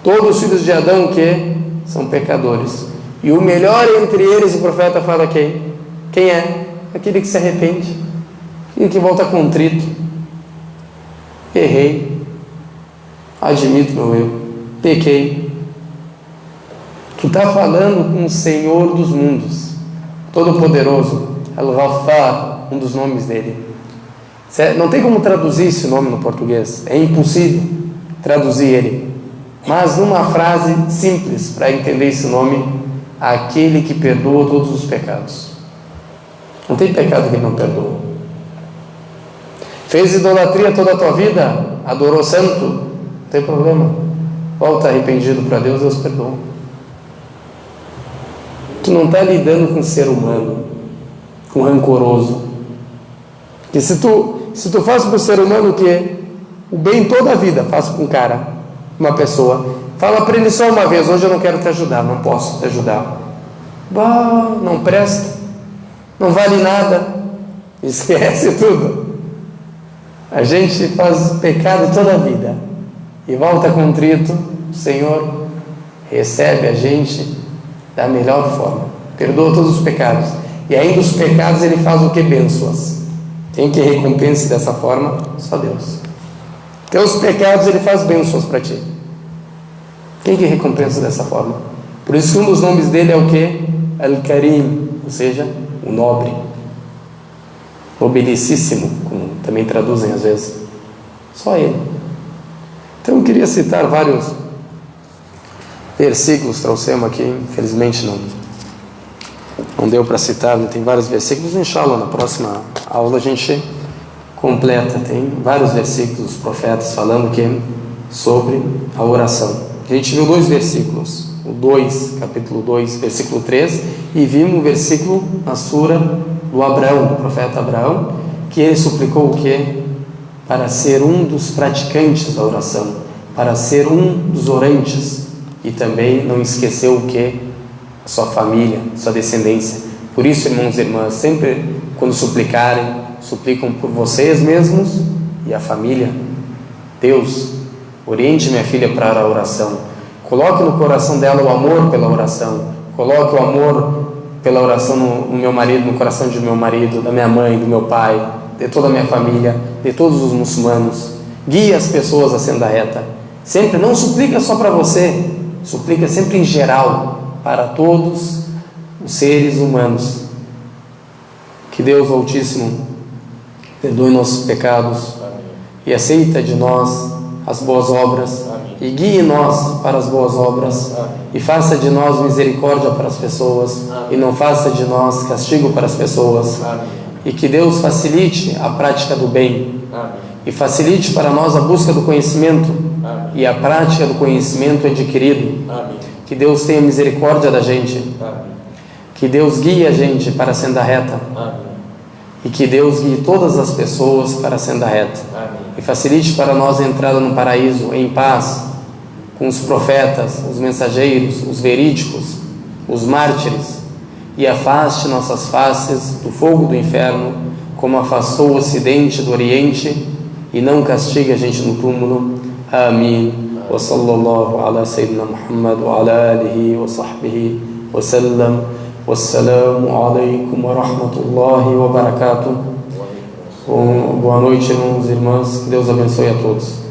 Todos os filhos de Adão que são pecadores. E o melhor entre eles, o profeta fala quem? Quem é? Aquele que se arrepende, aquele que volta contrito. Errei, admito meu erro, pequei. Tu está falando com o Senhor dos mundos, Todo-Poderoso, Al-Ghaffar, um dos nomes dele. Não tem como traduzir esse nome no português, é impossível traduzir ele. Mas numa frase simples para entender esse nome: aquele que perdoa todos os pecados. Não tem pecado que ele não perdoa. Fez idolatria toda a tua vida, adorou santo, não tem problema. Volta arrependido para Deus, Deus perdoa. Tu não está lidando com um ser humano, com rancoroso. Porque se tu faz para o ser humano o quê? O bem toda a vida, faz para um cara, uma pessoa. Fala para ele só uma vez: hoje eu não quero te ajudar, não posso te ajudar. Bah, não presta, não vale nada, esquece tudo. A gente faz pecado toda a vida e volta contrito, o Senhor recebe a gente da melhor forma, perdoa todos os pecados, e ainda os pecados ele faz o que? Bênçãos. Quem que recompense dessa forma? Só Deus. Teus pecados ele faz bênçãos para ti. Quem que recompensa dessa forma? Por isso que um dos nomes dele é o que? Al-Karim, ou seja, o nobre, nobilicíssimo, como também traduzem às vezes. Só ele. Então eu queria citar vários versículos, trouxemos aqui, infelizmente não deu para citar, tem vários versículos. Inshallah, na próxima aula a gente completa. Tem vários versículos dos profetas falando sobre a oração. A gente viu 2 versículos, o 2, capítulo 2, versículo 3, e vimos o versículo na sura do Abraão, do profeta Abraão, que ele suplicou o quê? Para ser um dos praticantes da oração, para ser um dos orantes, e também não esqueceu o quê? A sua família, sua descendência. Por isso, irmãos e irmãs, sempre quando suplicarem, suplicam por vocês mesmos e a família. Deus, oriente minha filha para a oração, coloque no coração dela o amor pela oração, coloque o amor pela oração no meu marido, no coração de meu marido, da minha mãe, do meu pai, de toda a minha família, de todos os muçulmanos. Guie as pessoas à senda reta. Sempre, não suplica só para você, suplica sempre em geral, para todos os seres humanos. Que Deus Altíssimo perdoe nossos pecados e aceita de nós as boas obras, e guie nós para as boas obras, e faça de nós misericórdia para as pessoas, e não faça de nós castigo para as pessoas. E que Deus facilite a prática do bem, e facilite para nós a busca do conhecimento e a prática do conhecimento adquirido. Que Deus tenha misericórdia da gente, que Deus guie a gente para a senda reta, e que Deus guie todas as pessoas para a senda reta, e facilite para nós a entrada no paraíso em paz, com os profetas, os mensageiros, os verídicos, os mártires, e afaste nossas faces do fogo do inferno, como afastou o ocidente do oriente, e não castigue a gente no túmulo. Amém. Wa sallallahu ala sayyidina Muhammad wa ala alihi wa sahbihi wa sallam. Wassalamu alaikum wa rahmatullahi wa barakatuh. Boa noite, irmãos e irmãs. Que Deus abençoe a todos.